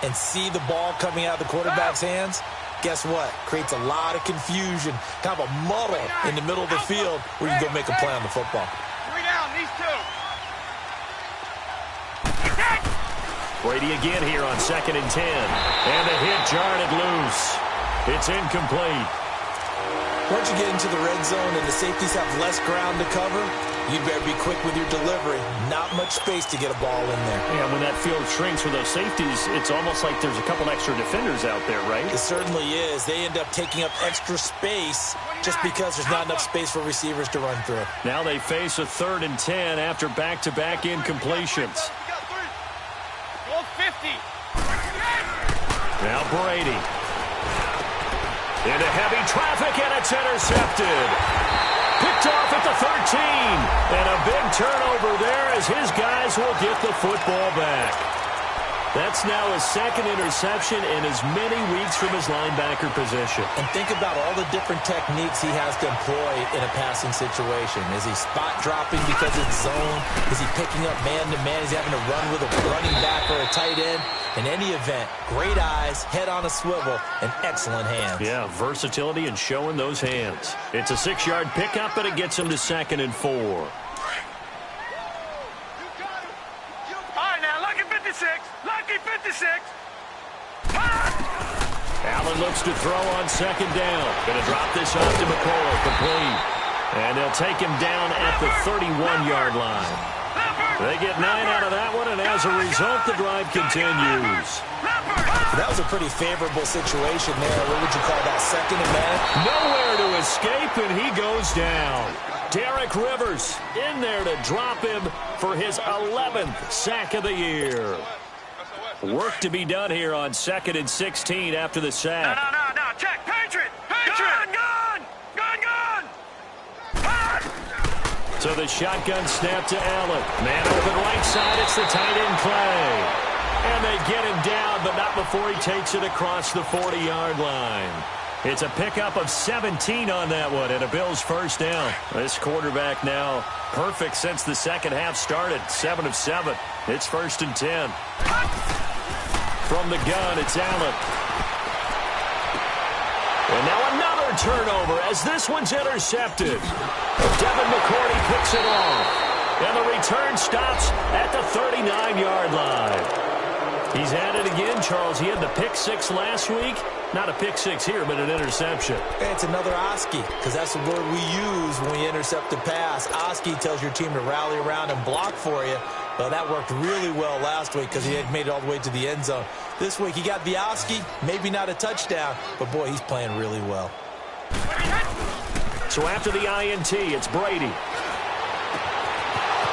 [SPEAKER 3] and see the ball coming out of the quarterback's hands, guess what? Creates a lot of confusion, kind of a muddle in the middle of the field where you can go make a play on the football.
[SPEAKER 4] 3 down, these 2.
[SPEAKER 2] Brady again here on 2nd and 10. And the hit jarred it loose. It's incomplete.
[SPEAKER 3] Once you get into the red zone and the safeties have less ground to cover, you better be quick with your delivery. Not much space to get a ball in there.
[SPEAKER 2] Yeah, when that field shrinks with those safeties, it's almost like there's a couple extra defenders out there, right?
[SPEAKER 3] It certainly is. They end up taking up extra space just because there's not enough space for receivers to run through.
[SPEAKER 2] Now they face a 3rd and 10 after back-to-back incompletions.
[SPEAKER 4] 50.
[SPEAKER 2] Now Brady. Into heavy traffic, and it's intercepted. Picked off at the 13. And a big turnover there as his guys will get the football back. That's now his second interception in as many weeks from his linebacker position.
[SPEAKER 3] And think about all the different techniques he has to employ in a passing situation. Is he spot dropping because it's zone? Is he picking up man-to-man? Is he having to run with a running back or a tight end? In any event, great eyes, head on a swivel, and excellent hands.
[SPEAKER 2] Yeah, versatility and showing those hands. It's a 6-yard pickup, and it gets him to 2nd and 4.
[SPEAKER 4] All right, now, lucky 56. Lucky 56.
[SPEAKER 2] Allen looks to throw on 2nd down. Going to drop this off to McCoy, complete. And they'll take him down at the 31-yard line. They get 9 out of that one, and as a result, the drive continues.
[SPEAKER 3] That was a pretty favorable situation there. What would you call that, 2nd and man?
[SPEAKER 2] Nowhere to escape, and he goes down. Derek Rivers in there to drop him for his 11th sack of the year. Work to be done here on 2nd and 16 after the sack.
[SPEAKER 4] No. Check. Patriot. Gun.
[SPEAKER 2] So the shotgun snap to Allen. Man open right side. It's the tight end Clay. And they get him down, but not before he takes it across the 40-yard line. It's a pickup of 17 on that one, and a Bills first down. This quarterback now perfect since the second half started. 7 of 7. It's 1st and 10. From the gun, it's Allen. And now another turnover as this one's intercepted. Devin McCourty picks it off. And the return stops at the 39-yard line. He's at it again, Charles. He had the pick 6 last week. Not a pick 6 here, but an interception.
[SPEAKER 3] It's another Oski, because that's the word we use when we intercept a pass. Oski tells your team to rally around and block for you. Well, that worked really well last week because he had made it all the way to the end zone. This week he got the Oski, maybe not a touchdown, but boy, he's playing really well.
[SPEAKER 2] So after the INT, it's Brady.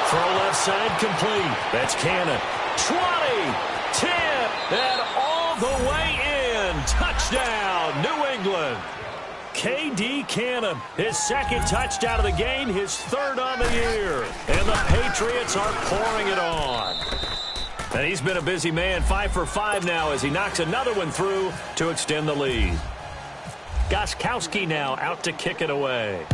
[SPEAKER 2] Throw left side complete. That's Cannon. 20, 10, and all the way in. Touchdown, New England. K.D. Cannon, his 2nd touchdown of the game, his 3rd on the year. And the Patriots are pouring it on. And he's been a busy man, 5 for 5 now as he knocks another one through to extend the lead. Gostkowski now out to kick it away.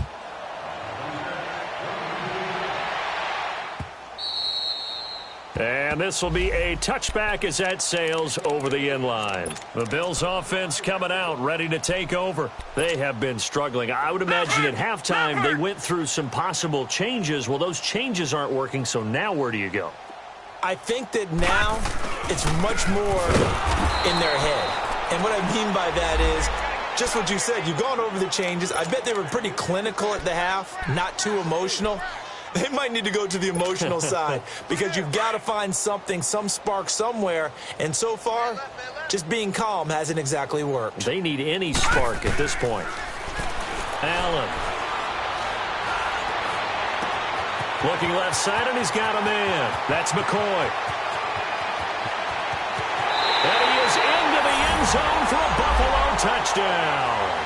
[SPEAKER 2] And this will be a touchback as that sails over the end line. The Bills offense coming out, ready to take over. They have been struggling. I would imagine at halftime they went through some possible changes. Well, those changes aren't working, so now where do you go?
[SPEAKER 3] I think that now it's much more in their head. And what I mean by that is just what you said. You've gone over the changes. I bet they were pretty clinical at the half, not too emotional. They might need to go to the emotional side because you've got to find something, some spark somewhere. And so far, just being calm hasn't exactly worked.
[SPEAKER 2] They need any spark at this point. Allen. Looking left side, and he's got a man. That's McCoy. And he is into the end zone for a Buffalo touchdown.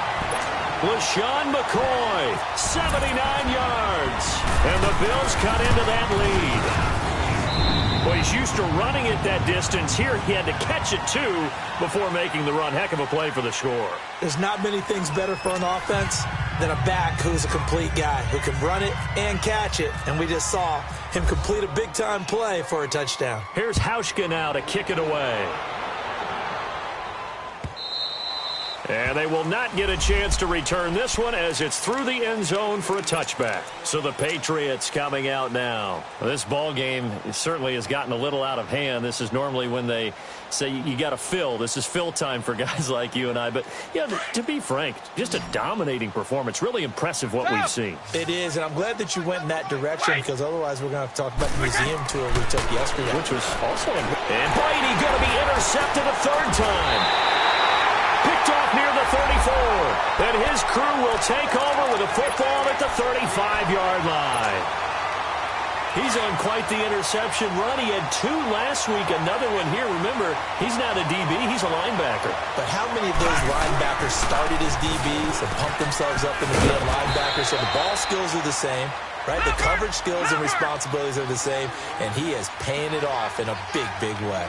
[SPEAKER 2] LaShawn McCoy, 79 yards. And the Bills cut into that lead. Well, he's used to running it that distance. Here he had to catch it, too, before making the run. Heck of a play for the score.
[SPEAKER 3] There's not many things better for an offense than a back who's a complete guy, who can run it and catch it. And we just saw him complete a big-time play for a touchdown.
[SPEAKER 2] Here's Hauschka now to kick it away. And they will not get a chance to return this one as it's through the end zone for a touchback. So the Patriots coming out now. This ball game certainly has gotten a little out of hand. This is normally when they say you got to fill. This is fill time for guys like you and I. But, yeah, to be frank, just a dominating performance. Really impressive what we've seen.
[SPEAKER 3] It is, and I'm glad that you went in that direction because otherwise we're going to have to talk about the museum tour we took yesterday.
[SPEAKER 2] Which was also... And Brady going to be intercepted a 3rd time. Picked off near the 34. And his crew will take over with a football at the 35-yard line. He's on quite the interception run. He had 2 last week, another one here. Remember, he's not a DB, he's a linebacker.
[SPEAKER 3] But how many of those linebackers started as DBs and pumped themselves up into being linebackers? So the ball skills are the same, right? The coverage skills and responsibilities are the same, and he is paying it off in a big, big way.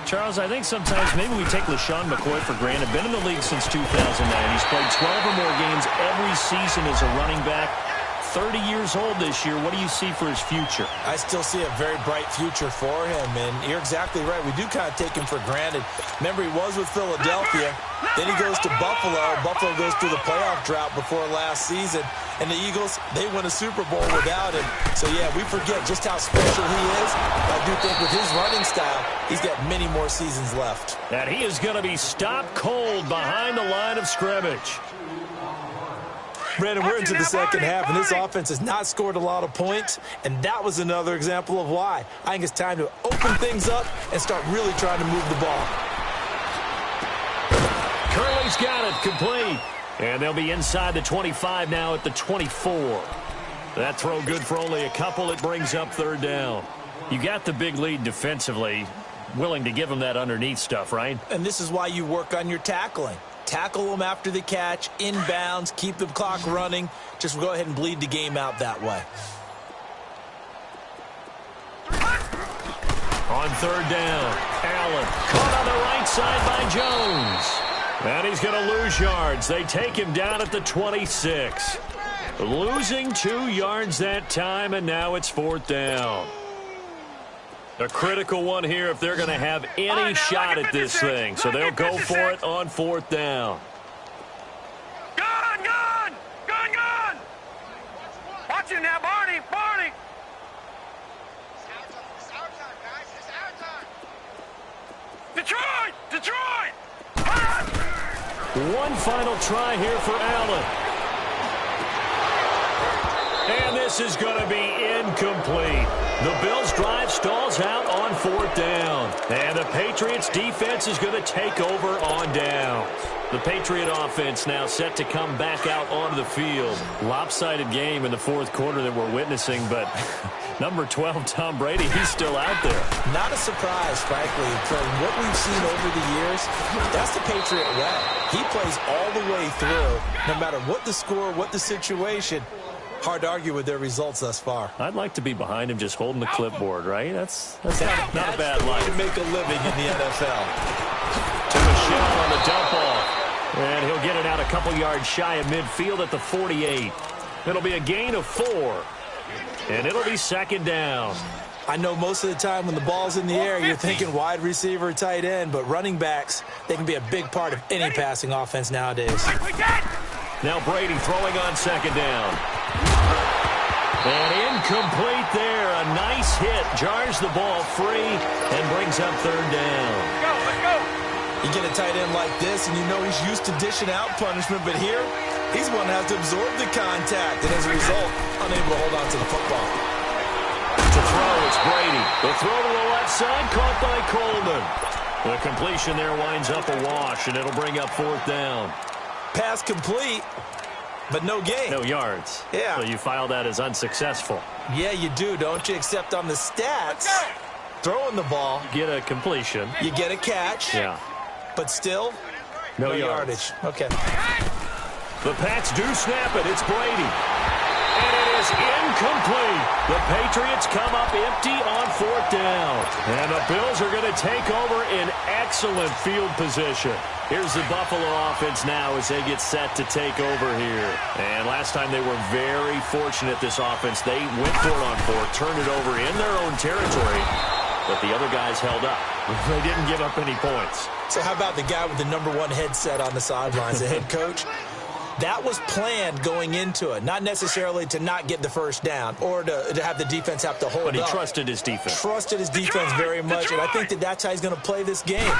[SPEAKER 2] Charles, I think sometimes maybe we take LaShawn McCoy for granted. Been in the league since 2009. He's played 12 or more games every season as a running back. 30 years old this year. What do you see for his future?
[SPEAKER 3] I still see a very bright future for him, and you're exactly right. We do kind of take him for granted. Remember, he was with Philadelphia. Then he goes to Buffalo. Buffalo goes through the playoff drought before last season. And the Eagles, they win a Super Bowl without him. So, yeah, we forget just how special he is. I do think with his running style, he's got many more seasons left.
[SPEAKER 2] And he is going to be stopped cold behind the line of scrimmage.
[SPEAKER 3] Brandon, we're into the second half, and this offense has not scored a lot of points, and that was another example of why. I think it's time to open things up and start really trying to move the ball.
[SPEAKER 2] Curley's got it complete, and they'll be inside the 25 now at the 24. That throw good for only a couple. It brings up third down. You got the big lead defensively, willing to give them that underneath stuff, right?
[SPEAKER 3] And this is why you work on your tackling. Tackle them after the catch, inbounds, keep the clock running. Just go ahead and bleed the game out that way.
[SPEAKER 2] On third down, Allen caught on the right side by Jones. And he's going to lose yards. They take him down at the 26. Losing 2 yards that time, and now it's fourth down. A critical one here if they're going to have any shot at this thing. So they'll go for it on fourth down.
[SPEAKER 4] Gun! Watch it now, Barney! Detroit!
[SPEAKER 2] One final try here for Allen. And this is going to be incomplete. The Bills' drive stalls out on fourth down. And the Patriots' defense is going to take over on downs. The Patriot offense now set to come back out onto the field. Lopsided game in the fourth quarter that we're witnessing, but number 12, Tom Brady, he's still out there.
[SPEAKER 3] Not a surprise, frankly, from what we've seen over the years. That's the Patriot way. He plays all the way through, no matter what the score, what the situation. Hard to argue with their results thus far.
[SPEAKER 2] I'd like to be behind him just holding the clipboard, right? That's not a bad life.
[SPEAKER 3] To make a living in the NFL.
[SPEAKER 2] To Michelle on the dump off. And he'll get it out a couple yards shy of midfield at the 48. It'll be a gain of 4. And it'll be second down.
[SPEAKER 3] I know most of the time when the ball's in the air, you're thinking wide receiver, tight end, but running backs, they can be a big part of any passing offense nowadays.
[SPEAKER 2] Now Brady throwing on second down. And incomplete there. A nice hit. Jars the ball free and brings up third down.
[SPEAKER 4] Let's go!
[SPEAKER 3] You get a tight end like this, and you know he's used to dishing out punishment, but here, he's one that has to absorb the contact, and as a result, unable to hold on to the football.
[SPEAKER 2] To throw, it's Brady. The throw to the left side, caught by Coleman. The completion there winds up a wash, and it'll bring up fourth down.
[SPEAKER 3] Pass complete, but no gain.
[SPEAKER 2] No yards.
[SPEAKER 3] Yeah.
[SPEAKER 2] So you file that as unsuccessful.
[SPEAKER 3] Yeah, you do, don't you? Except on the stats, throwing the ball,
[SPEAKER 2] Get a completion.
[SPEAKER 3] you get a catch,
[SPEAKER 2] Yeah.
[SPEAKER 3] but still,
[SPEAKER 2] No
[SPEAKER 3] yardage. Okay.
[SPEAKER 2] The Pats do snap it. It's Brady. And it is incomplete. The Patriots come up empty on fourth down. And the Bills are going to take over in excellent field position. Here's the Buffalo offense now as they get set to take over here. And last time they were very fortunate, this offense. They went for it on fourth, turned it over in their own territory, but the other guys held up. They didn't give up any points.
[SPEAKER 3] So how about the guy with the number 1 headset on the sidelines, the head coach? That was planned going into it, not necessarily to not get the first down or to have the defense have to hold up.
[SPEAKER 2] But he trusted his defense.
[SPEAKER 3] Trusted his defense very much, and I think that's how he's going to play this game.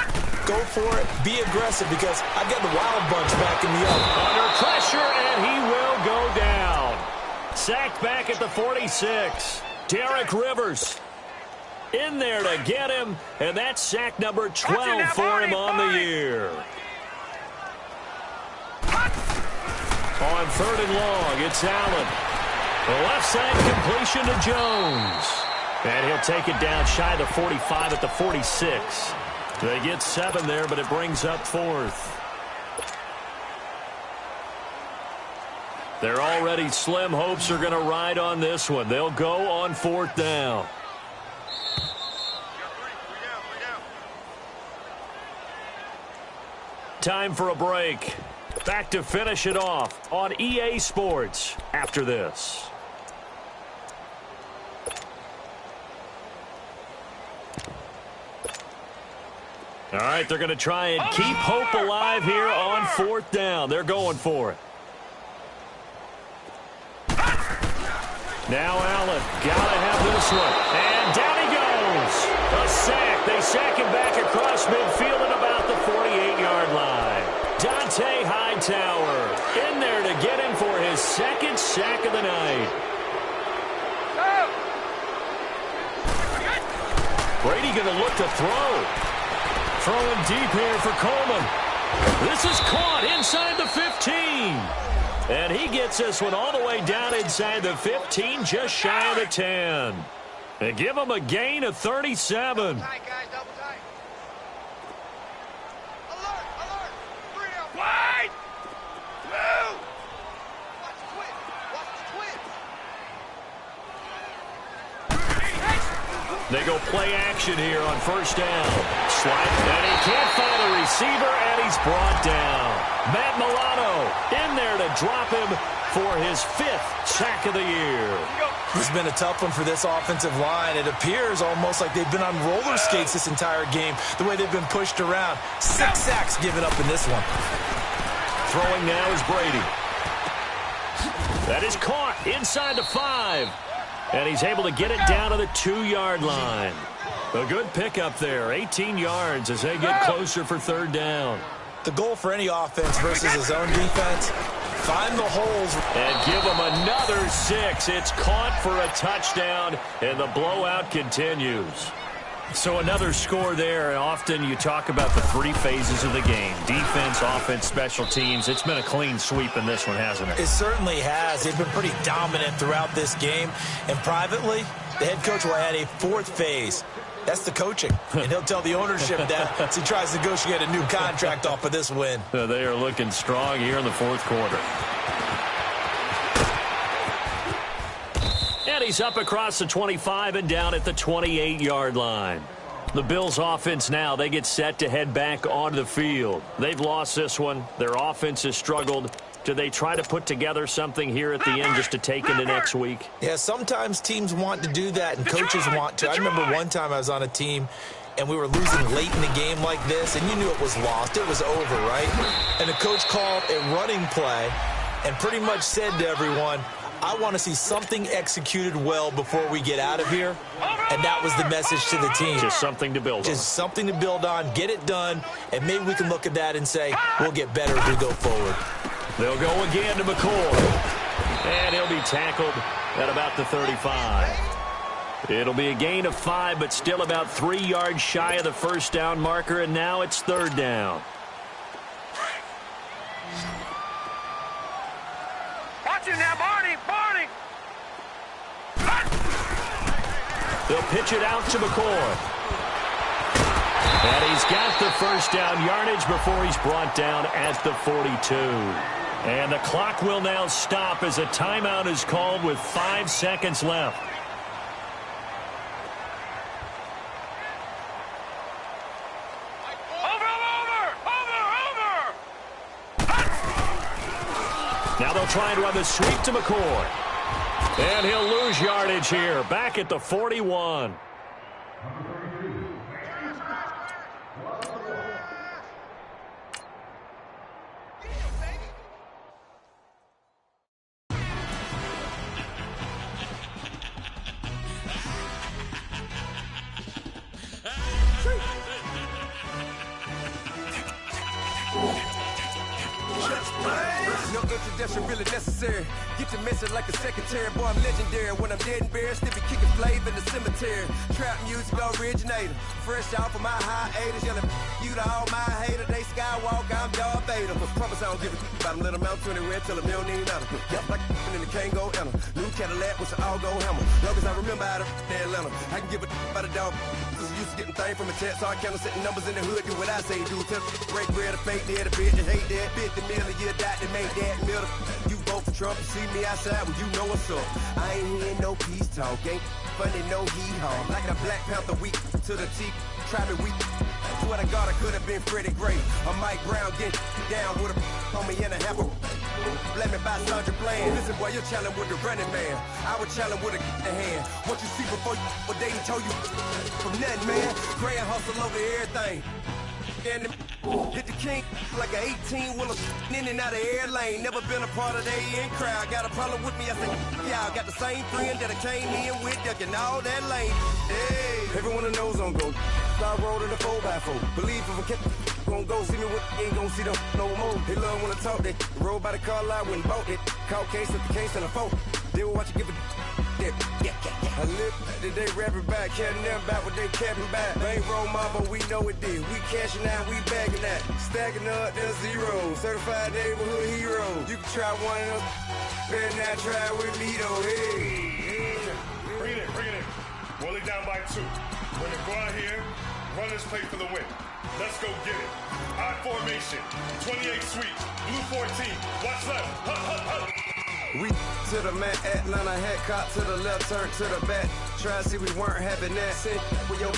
[SPEAKER 3] Go for it, be aggressive, because I've got the wild bunch backing me up.
[SPEAKER 2] Under pressure, and he will go down. Sacked back at the 46. Derek Rivers in there to get him, and that's sack number 12 for him on the year. On third and long, it's Allen. The left side completion to Jones. And he'll take it down shy of the 45 at the 46. They get 7 there, but it brings up fourth. Their already slim hopes are going to ride on this one. They'll go on fourth down. Time for a break. Back to finish it off on EA Sports after this. All right, they're going to try and keep hope alive here on 4th down. They're going for it. Now Allen, gotta have this one. And down he goes. A sack. They sack him back across midfield at about the 48-yard line. Dante Hightower in there to get him for his 2nd sack of the night. Brady going to look to throw. Throwing deep here for Coleman. This is caught inside the 15. And he gets this one all the way down inside the 15, just shy of the 10. They give him a gain of 37.
[SPEAKER 4] Double tight, guys, double tight. Alert, alert. Freedom. Wide. Move. Watch the twist. Watch the twist.
[SPEAKER 2] They go play action here on 1st down. Slide, and he can't find a receiver, and he's brought down. Matt Milano in there to drop him for his 5th sack of the year.
[SPEAKER 3] It's been a tough one for this offensive line. It appears almost like they've been on roller skates this entire game, the way they've been pushed around. 6 sacks given up in this one.
[SPEAKER 2] Throwing now is Brady. That is caught inside the 5. And he's able to get it down to the 2-yard line. A good pickup there, 18 yards as they get closer for 3rd down.
[SPEAKER 3] The goal for any offense versus his own defense, find the holes.
[SPEAKER 2] And give him another 6. It's caught for a touchdown, and the blowout continues. So another score there. Often you talk about the 3 phases of the game. Defense, offense, special teams. It's been a clean sweep in this one, hasn't it?
[SPEAKER 3] It certainly has. They've been pretty dominant throughout this game. And privately, the head coach will add a 4th phase. That's the coaching. And he'll tell the ownership that as he tries to negotiate a new contract off of this win.
[SPEAKER 2] They are looking strong here in the 4th quarter. And he's up across the 25 and down at the 28-yard line. The Bills' offense now, they get set to head back onto the field. They've lost this one. Their offense has struggled. Do they try to put together something here at the end just to take into next week?
[SPEAKER 3] Yeah, sometimes teams want to do that and coaches want to. I remember one time I was on a team and we were losing late in the game like this, and you knew it was lost. It was over, right? And the coach called a running play and pretty much said to everyone, I want to see something executed well before we get out of here. And that was the message to the team.
[SPEAKER 2] Just something to build on.
[SPEAKER 3] Just something to build on, get it done, and maybe we can look at that and say, we'll get better as we go forward.
[SPEAKER 2] They'll go again to McCoy. And he'll be tackled at about the 35. It'll be a gain of 5, but still about 3 yards shy of the 1st down marker, and now it's 3rd down.
[SPEAKER 4] Watch it now, Barney, Barney.
[SPEAKER 2] They'll pitch it out to McCoy. And he's got the 1st down yardage before he's brought down at the 42. And the clock will now stop as a timeout is called with 5 seconds left.
[SPEAKER 4] Over.
[SPEAKER 2] Now they'll try and run the sweep to McCoy. And he'll lose yardage here, back at the 41.
[SPEAKER 5] No introduction really necessary. Get your message like a secretary. Boy, I'm legendary. When I'm dead and buried, still be kicking flavor in the cemetery. Trap music originator. Fresh off of my hiatus. Yelling you to all my haters. They skywalk, I'm Darth Vader. Promise I don't give a about them. Let them out 20 red till a $1 million. Yep, like in the Kango Anna. New Cadillac with an all-go hammer. Long as I remember out of Atlanta. I can give a about a dog. Used to getting things from a text. So I count setting numbers in the hood. Do what I say do. Tell break bread, a fake dead, a bitch that hate that. 50 million, you die to make that middle. You vote for Trump, you see me outside, well, you know what's up. I ain't hearing no peace talk, ain't funny, no hee-haw. Like a Black Panther week to the teeth, try me weak. Swear to God, I could have been Freddie Gray. Or Mike Brown getting down with a on me and a half a. Let me buy Sandra playing. Listen, boy, you're challenging with the running man. I was challenging with a hand. What you see before you, what they told you from nothing, man. Gray and hustle over everything. And hit the king like an 18-wheeler in and out of air lane. Never been a part of the in crowd. Got a problem with me, I said, y'all got the same friend that I came in with, ducking all that lane. Hey, everyone that knows on go. I rolled in a 4x4. Believe if I kept gon' go see me with ain't gon' see them no more. They love when I talk, they roll by the car lot, went bought it. Call case at the case and a phone. They will watch you give it. I live today rapping back, carrying them back what they capping back. Ain't roll mom, but we know it did. We cashing out, we bagging that. Stacking up, there's zero. Certified neighborhood hero. You can try one of them, better not try with me though. Hey.
[SPEAKER 6] Bring it in. Roll it down by 2. We're gonna go out here, run this play for the win. Let's go get it. Odd formation, 28 sweeps, blue 14. Watch left. Hup.
[SPEAKER 5] We to the mat, Atlanta hat caught to the left, turn to the back. Try to see we weren't having that. Sit with your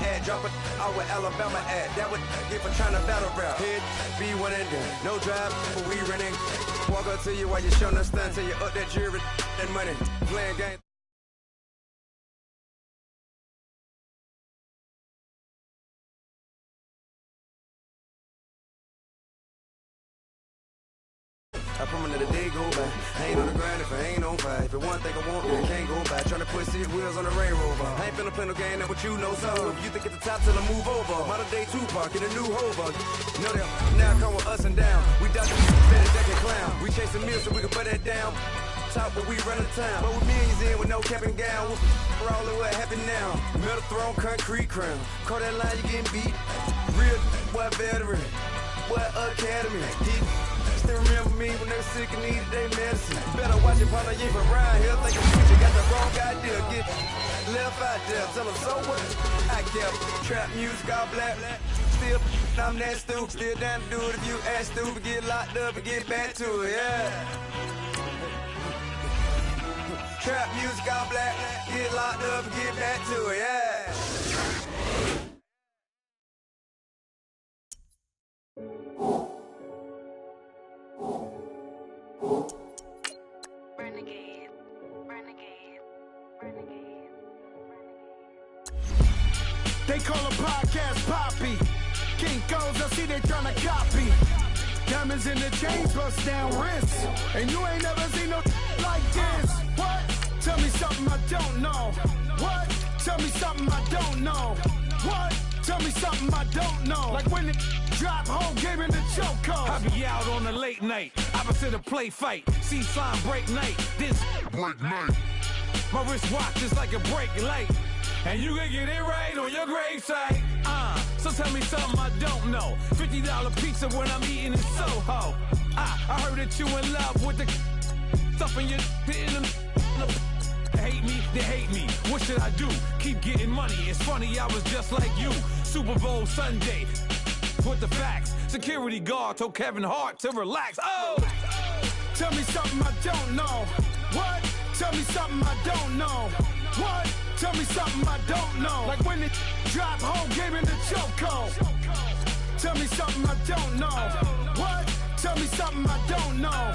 [SPEAKER 5] ad, drop it out with Alabama ad. That would get for trying to battle rap. Head, be one and done. No drive, but we running. Walk up to you while you showing us stun till you up that jury and money. Playing game. I promise that the day go by. I ain't on the grind if I ain't on fire. If it one thing I want, then I can't go by. Tryna put 6 wheels on the railroad. I ain't finna play no game, that what you know. So if you think at the top till I move over. Modern day Tupac in a new Hova. Know that now come with us and down. We dodge the better deck and clown. We chasing meals so we can butt that down. Top, but we run the town. But with millions in with no cap and gown. We're all in what happened now. Metal throne, concrete crown. Call that line, you getting beat. Real, what veteran. What academy. Still remember me when they were sick and needed their medicine. Better watch it, partner, you from around here. Think I'm switching, got the wrong idea. Get left out there, tell them so what? I kept trap music all black. Still, I'm that stupid. Still down to do it if you act stupid. Get locked up and get back to it, yeah. Trap music all black. Get locked up and get back to it, yeah.
[SPEAKER 7] They call a podcast Poppy. King goes, I see they tryna copy. Diamonds in the chains, bust down wrists. And you ain't never seen no like this. What? Tell me something I don't know. What? Tell me something I don't know. What? Tell me something I don't know. Like when it drop, whole game in the chokehold.
[SPEAKER 8] I be out on a late night, opposite a play fight. See slime break night, this break night. My wrist watch is like a break light. And you can get it right on your gravesite. So tell me something I don't know. $50 pizza when I'm eating in Soho. I heard that you in love with the stuff in your hitting them. Hate me, they hate me. What should I do? Keep getting money. It's funny, I was just like you. Super Bowl Sunday. With the facts. Security guard told Kevin Hart to relax. Oh!
[SPEAKER 7] Tell me something I don't know. What? Tell me something I don't know. What? Tell me something I don't know. Like when it drop, whole game in the chokehold. Tell me something I don't know. What? Tell me something I don't know.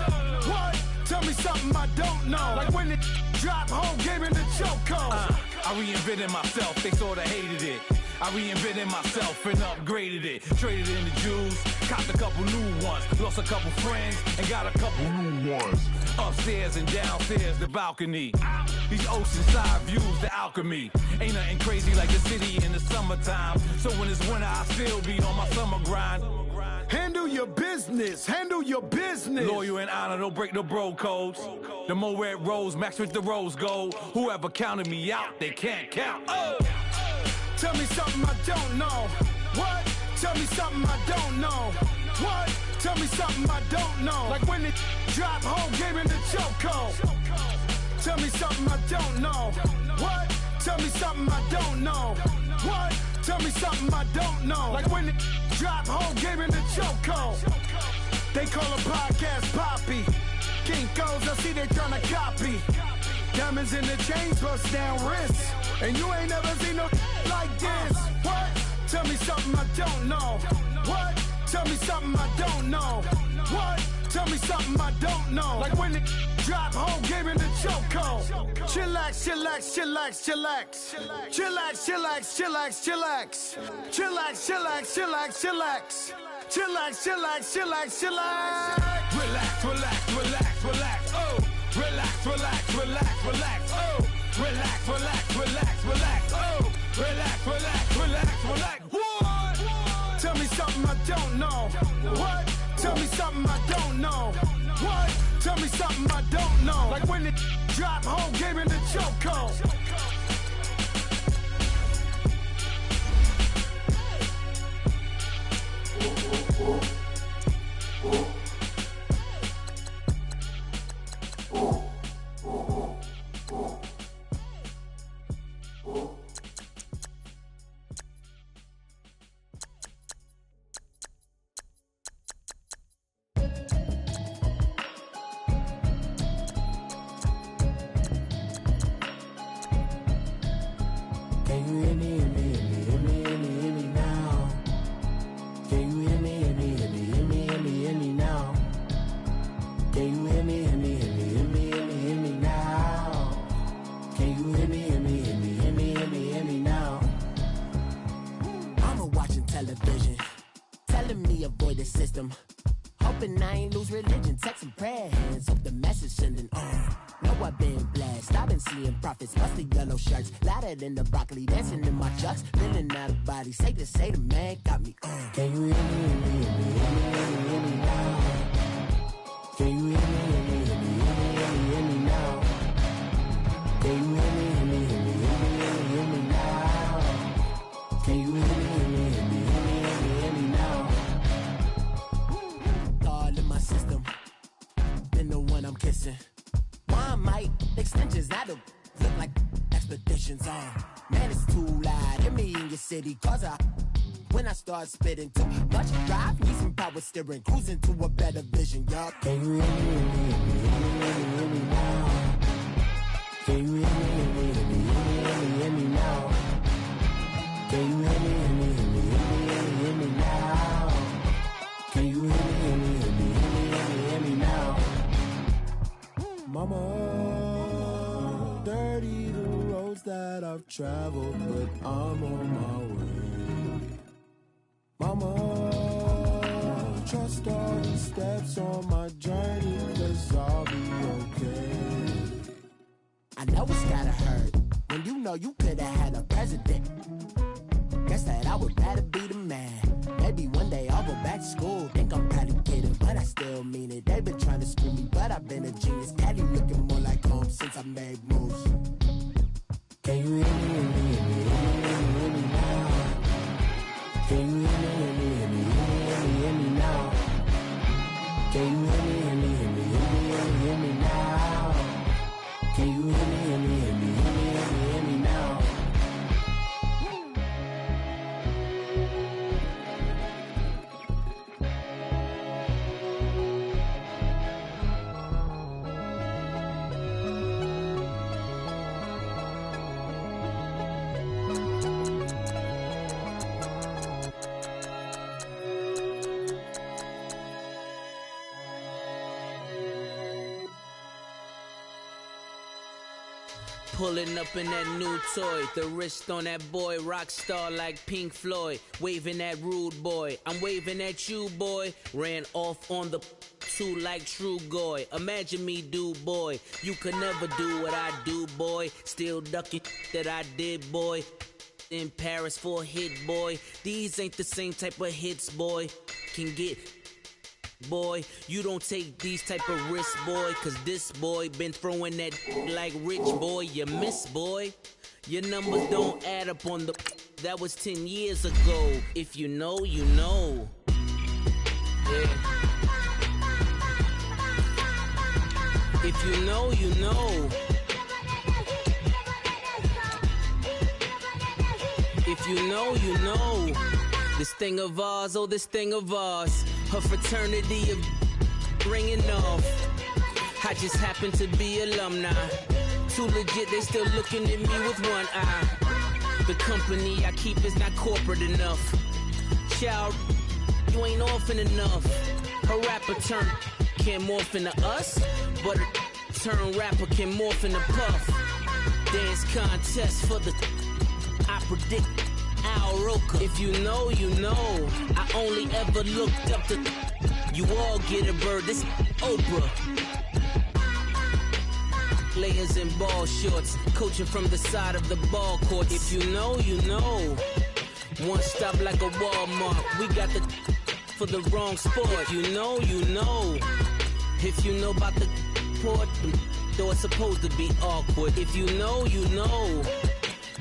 [SPEAKER 7] What? Tell me something I don't know. Like when it drop, whole game in the chokehold.
[SPEAKER 8] I reinvented myself, they sorta hated it. I reinvented myself and upgraded it. Traded in the Jews, copped a couple new ones. Lost a couple friends and got a couple new ones. Upstairs and downstairs, the balcony. These oceanside views, the alchemy. Ain't nothing crazy like the city in the summertime. So when it's winter, I still be on my summer grind.
[SPEAKER 7] Handle your business, handle your business.
[SPEAKER 8] Loyal and honor, don't break no bro codes. The more red rose, max with the rose gold. Whoever counted me out, they can't count. Oh!
[SPEAKER 7] Tell me something I don't know. What? Tell me something I don't know. What? Tell me something I don't know. Like when it drop, whole game in the chokehold. Tell me something I don't know. What? Tell me something I don't know. What? Tell me something I don't know. Like when it drop, whole game in the chokehold. They call a podcast Poppy. King goes, I see they tryna copy. Diamonds in the chains, bust down wrists. And you ain't never seen no like this. What? Tell me something I don't Tell me something I don't know. What? Tell me something I don't know. Like when the drop home game in the chokehold. Chillax, chillax, chillax, chillax. Chillax, chillax, chillax, chillax. Chillax, chillax, chillax, chillax. Chillax, chillax, chillax, chillax.
[SPEAKER 8] Relax, relax, relax, relax. Oh, relax, relax, relax, relax. Oh, relax, relax, relax, relax. Oh, relax, relax, relax, relax. What?
[SPEAKER 7] Tell me something I don't know. What? Tell me something I don't know. What? Tell me something I don't know. Like when the drop home game in the chokehold.
[SPEAKER 9] In the broccoli, dancing in my chucks, feeling out of body. Say the man got me. Can you hear me, hear me, hear me, hear me now? Can you hear me, hear me, hear me, hear me now? Can you hear me, hear me, hear me, hear me now? Can you hear me, hear me, hear me, hear me now? All in my system, been the one I'm kissing. Why might extensions not look like expeditions on? Man, it's too loud. Hear me in your city, cause when I start spitting too much drive, need some power steering, cruising to a better vision, y'all. Can you hear me, hear me, hear me now? Can you hear me, hear me, hear me, hear me now? Can you hear me, hear me, hear me, hear me now? Can you hear me, hear me, hear me, hear me now? Mama, dirty the roads that I've traveled, but I'm on my way. Mama, trust all the steps on my journey, 'cause I'll be okay. I know it's gotta hurt when you know you could've had a president. Guess that I would rather be the man. Maybe one day I'll go back to school. Think I'm probably kidding, but I still mean it. They've been trying to screw me, but I've been a genius. Caddy looking more like home since I made moves. Can you hear me, hear me, hear me, hear me now? Can you hear me, hear me, hear me, hear me now? Can you hear me, hear me, hear me, hear me now? Can you hear me, hear me, hear me, hear me now?
[SPEAKER 10] Pulling up in that new toy, the wrist on that boy, rock star like Pink Floyd, waving at rude boy, I'm waving at you boy, ran off on the two like True Goy, imagine me do boy, you could never do what I do boy, still ducking that I did boy, in Paris for a hit boy, these ain't the same type of hits boy, can get boy, you don't take these type of risks, boy, 'cause this boy been throwing that like rich boy, you miss, boy. Your numbers don't add up on the that was 10 years ago. If you know, you know. Yeah. If you know, you know. If you know, you know. This thing of ours, oh, this thing of ours. Her fraternity of ringing off. I just happen to be alumni. Too legit, they still looking at me with one eye. The company I keep is not corporate enough. Child, you ain't often enough. Her rapper turn can't morph into us, but a turn rapper can morph into Puff. Dance contest for the I predict Al Roker. If you know, you know. I only ever looked up to you all get a bird. This Oprah. Players in ball shorts, coaching from the side of the ball court. If you know, you know. One stop like a Walmart. We got the for the wrong sport. If you know, you know. If you know about the port, though it's supposed to be awkward. If you know, you know.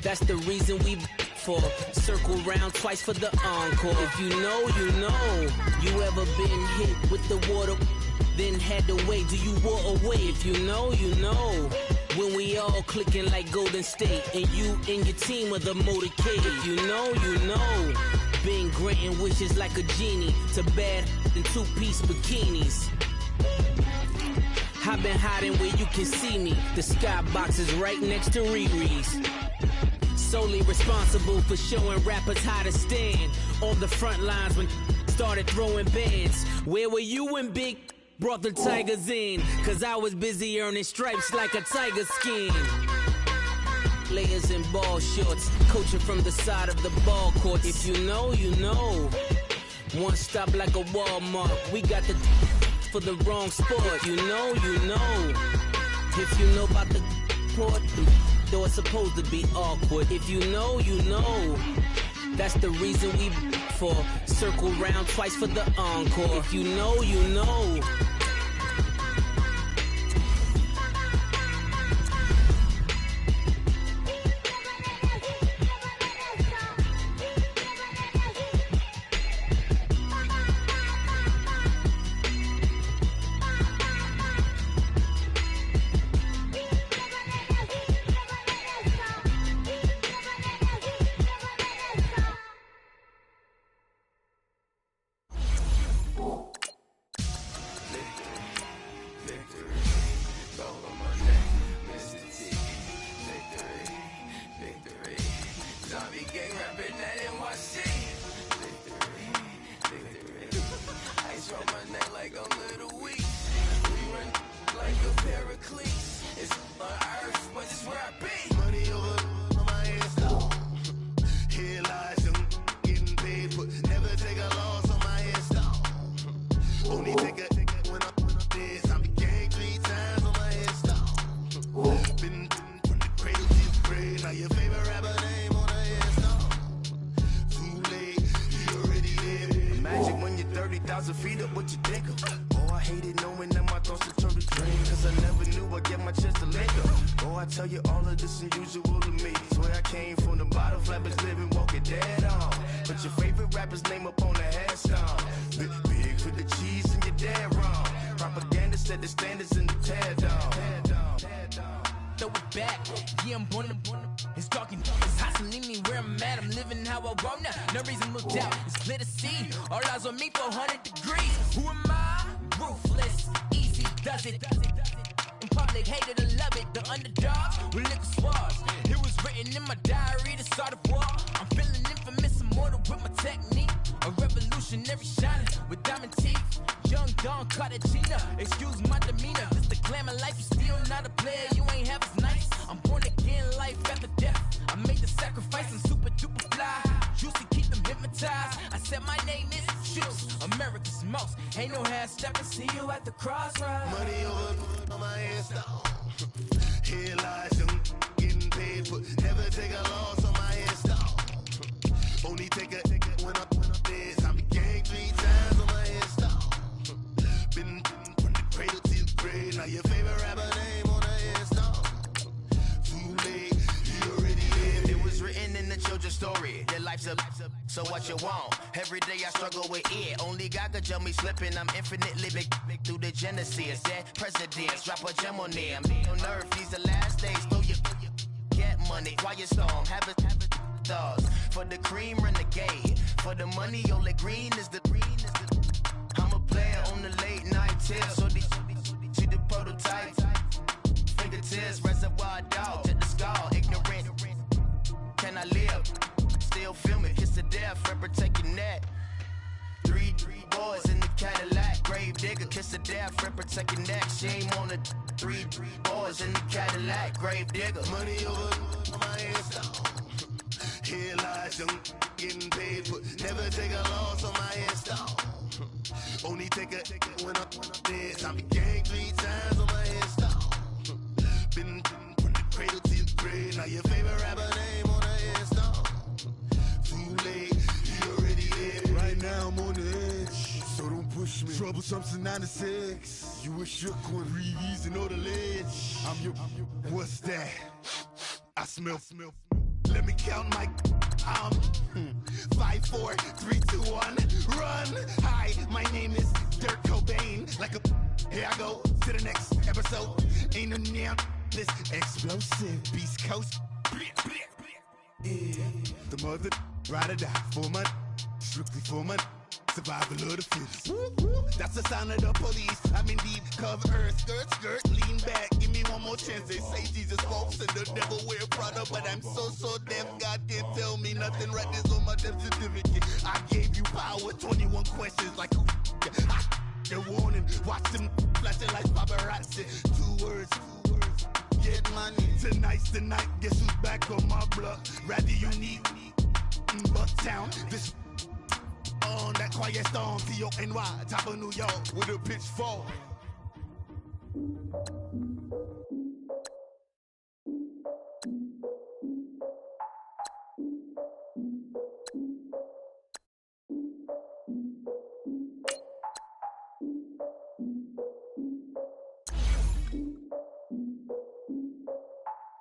[SPEAKER 10] That's the reason we for circle round twice for the encore. If you know, you know. You ever been hit with the water, then had to wait? Do you walk away? If you know, you know. When we all clicking like Golden State, and you and your team are the motorcade. If you know, you know. Been granting wishes like a genie to bad in two-piece bikinis. I've been hiding where you can see me. The skybox is right next to Riri's. Solely responsible for showing rappers how to stand on the front lines when started throwing bands. Where were you when Big brought the Tigers in? Cause I was busy earning stripes like a tiger skin. Players in ball shorts, coaching from the side of the ball court. If you know, you know. One stop like a Walmart. We got the for the wrong sport. You know, you know. If you know about the port, though it's supposed to be awkward. If you know, you know. That's the reason we for circle round twice for the encore. If you know, you know.
[SPEAKER 11] So what you want? Every day I struggle with it. Only God could tell me slipping. I'm infinitely big through the genesis. Dead presidents, drop a gem on them. On earth, these the last days. Throw your get money, quiet storm. Have it thoughts. For the cream, renegade. For the money, only green is the green is the. I'm a player on the late night tips. So see the prototype. Fingertips, reservoir dog. Check the skull, ignorant. Can I live? Still film it, kiss to death, forever taking that. 3 grave digger, kiss of death, friend protect your neck. She ain't on the 3 boys in the Cadillac, grave digger. Money over my headstone. Here lies young, getting paid, but never take a loss on my headstone. Only take a when I'm dead. Time to gang 3 times on my headstone. Been from the cradle to your grave. Now your favorite rapper name on the headstone. Too late, he already dead.
[SPEAKER 7] Right now I'm on the edge, so don't push me. Troublesome since 96. You were shook when Reeves and all the ledge. I'm your. What's that? I smell. Let me count my. 5, 4, 3, 2, 1, run. Hi, my name is Dirk Cobain. Like a. Here I go to the next episode. Ain't no damn this explosive Beast Coast. Yeah. The mother ride or die for my. Strictly for my. Survival of the fittest. That's the sound of the police. I'm indeed cover earth, skirt, lean back. Give me one more chance. They say Jesus walks and the devil wear Prada, but I'm so deaf. God can't tell me nothing. Right this on my death certificate. I gave you power. 21 questions like who? The warning. Watch them flashing like paparazzi. 2 words. Get money. Tonight's the night. Guess who's back on my block? Rather unique. Bucktown. This. On that quiet storm, T-O-N-Y, top of New York, with a pitchfork.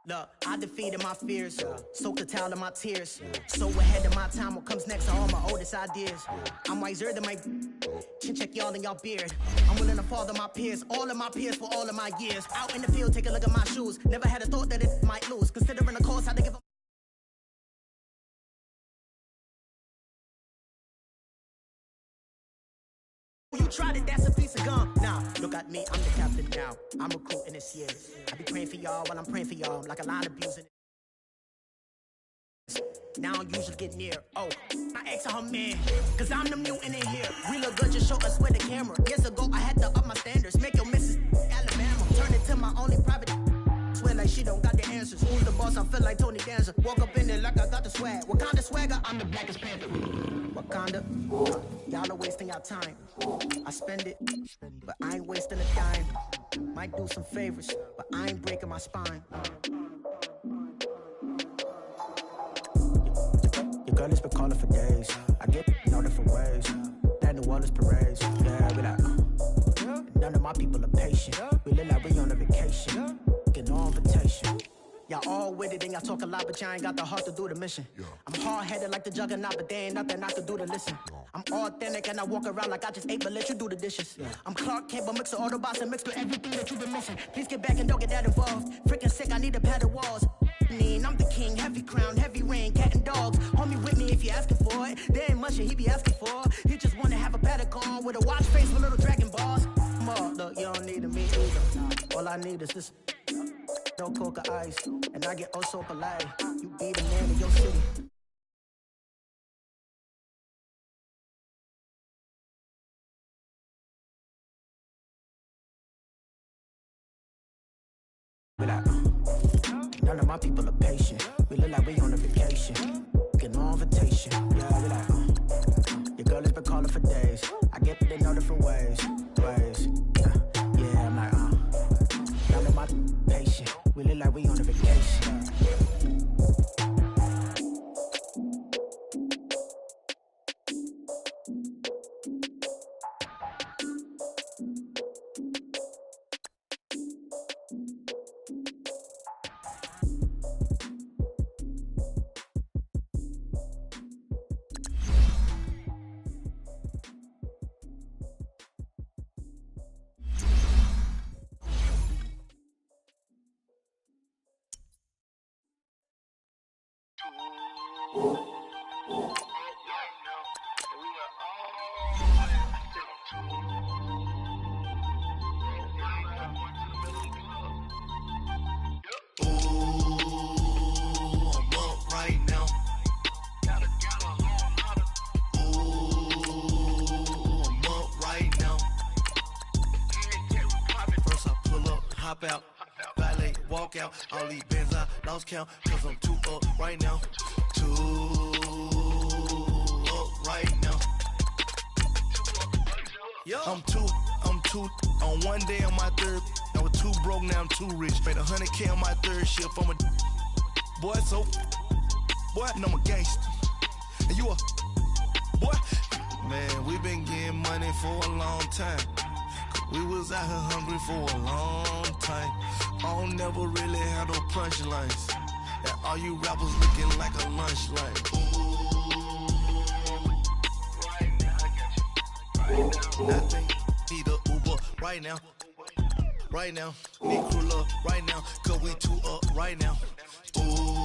[SPEAKER 12] Look, I defeated my fears, soaked the towel of my tears. So ahead of my time, what comes next are all my oldest ideas. I'm wiser than my chin check y'all in y'all beard. I'm willing to father my peers, all of my peers for all of my years. Out in the field, take a look at my shoes. Never had a thought that it might lose. Considering the cost, I had to give up. You tried it, that's a piece of gum. Nah, look at me, I'm the captain now. I'm recruiting this year. I be praying for y'all while I'm praying for y'all. I'm like a line abusing it. Now I usually get near. Oh, I ask her man, cause I'm the mutant in here. We look good, just show us where the camera. Years ago, I had to up my standards. Make your missus Alabama. Turn it to my only private. Swear like she don't got the answers. Who's the boss? I feel like Tony Danza. Walk up in there like I got the swag. What kind of swagger? I'm the blackest panther. Wakanda. Y'all are wasting your time. I spend it, but I ain't wasting a dime. Might do some favors, but I ain't breaking my spine. Your girl has been calling for days. I get no different ways. That New Orleans parades. Yeah, we like, none of my people are patient. We look like we on a vacation. Get no invitation. Y'all all with it and y'all talk a lot, but y'all ain't got the heart to do the mission. I'm hard-headed like the juggernaut, but there ain't nothing I can do to listen. I'm authentic and I walk around like I just ate, but let you do the dishes. I'm Clark Kent, but mix of Autobots and mix with everything that you've been missing. Please get back and don't get that involved. Freaking sick, I need a pad of walls. I'm the king, heavy crown, heavy rain, cat and dogs. Homie with me if you asking for it. There ain't much that he be asking for. He just wanna have a paddock on with a watch face with little dragon balls. More, look, you don't need me either. All I need is this. No coca ice, and I get oh so polite. You be the man in your city. We like, none of my people are patient. We look like we on a vacation. Get no invitation. Yeah, we like, your girl has been calling for days. I get they know different ways. Yeah, I'm like, none of my patient. We look like we on a vacation.
[SPEAKER 13] hop out. Valet, walk out. All these bands I lost count, cause I'm too up right now. Too up right now. I'm too on one day on my third. I was too broke, now I'm too rich. Made 100K on my third shift. I'm a boy, so boy, and I'm a gangster. And you a boy. Man, we been getting money for a long time. We was out here hungry for a long time. I don't never really have no punchlines. And all you rappers looking like a lunch line. Nothing. Need a Uber right now. Right now. Need crew love right now. Cause we too up right now. Ooh.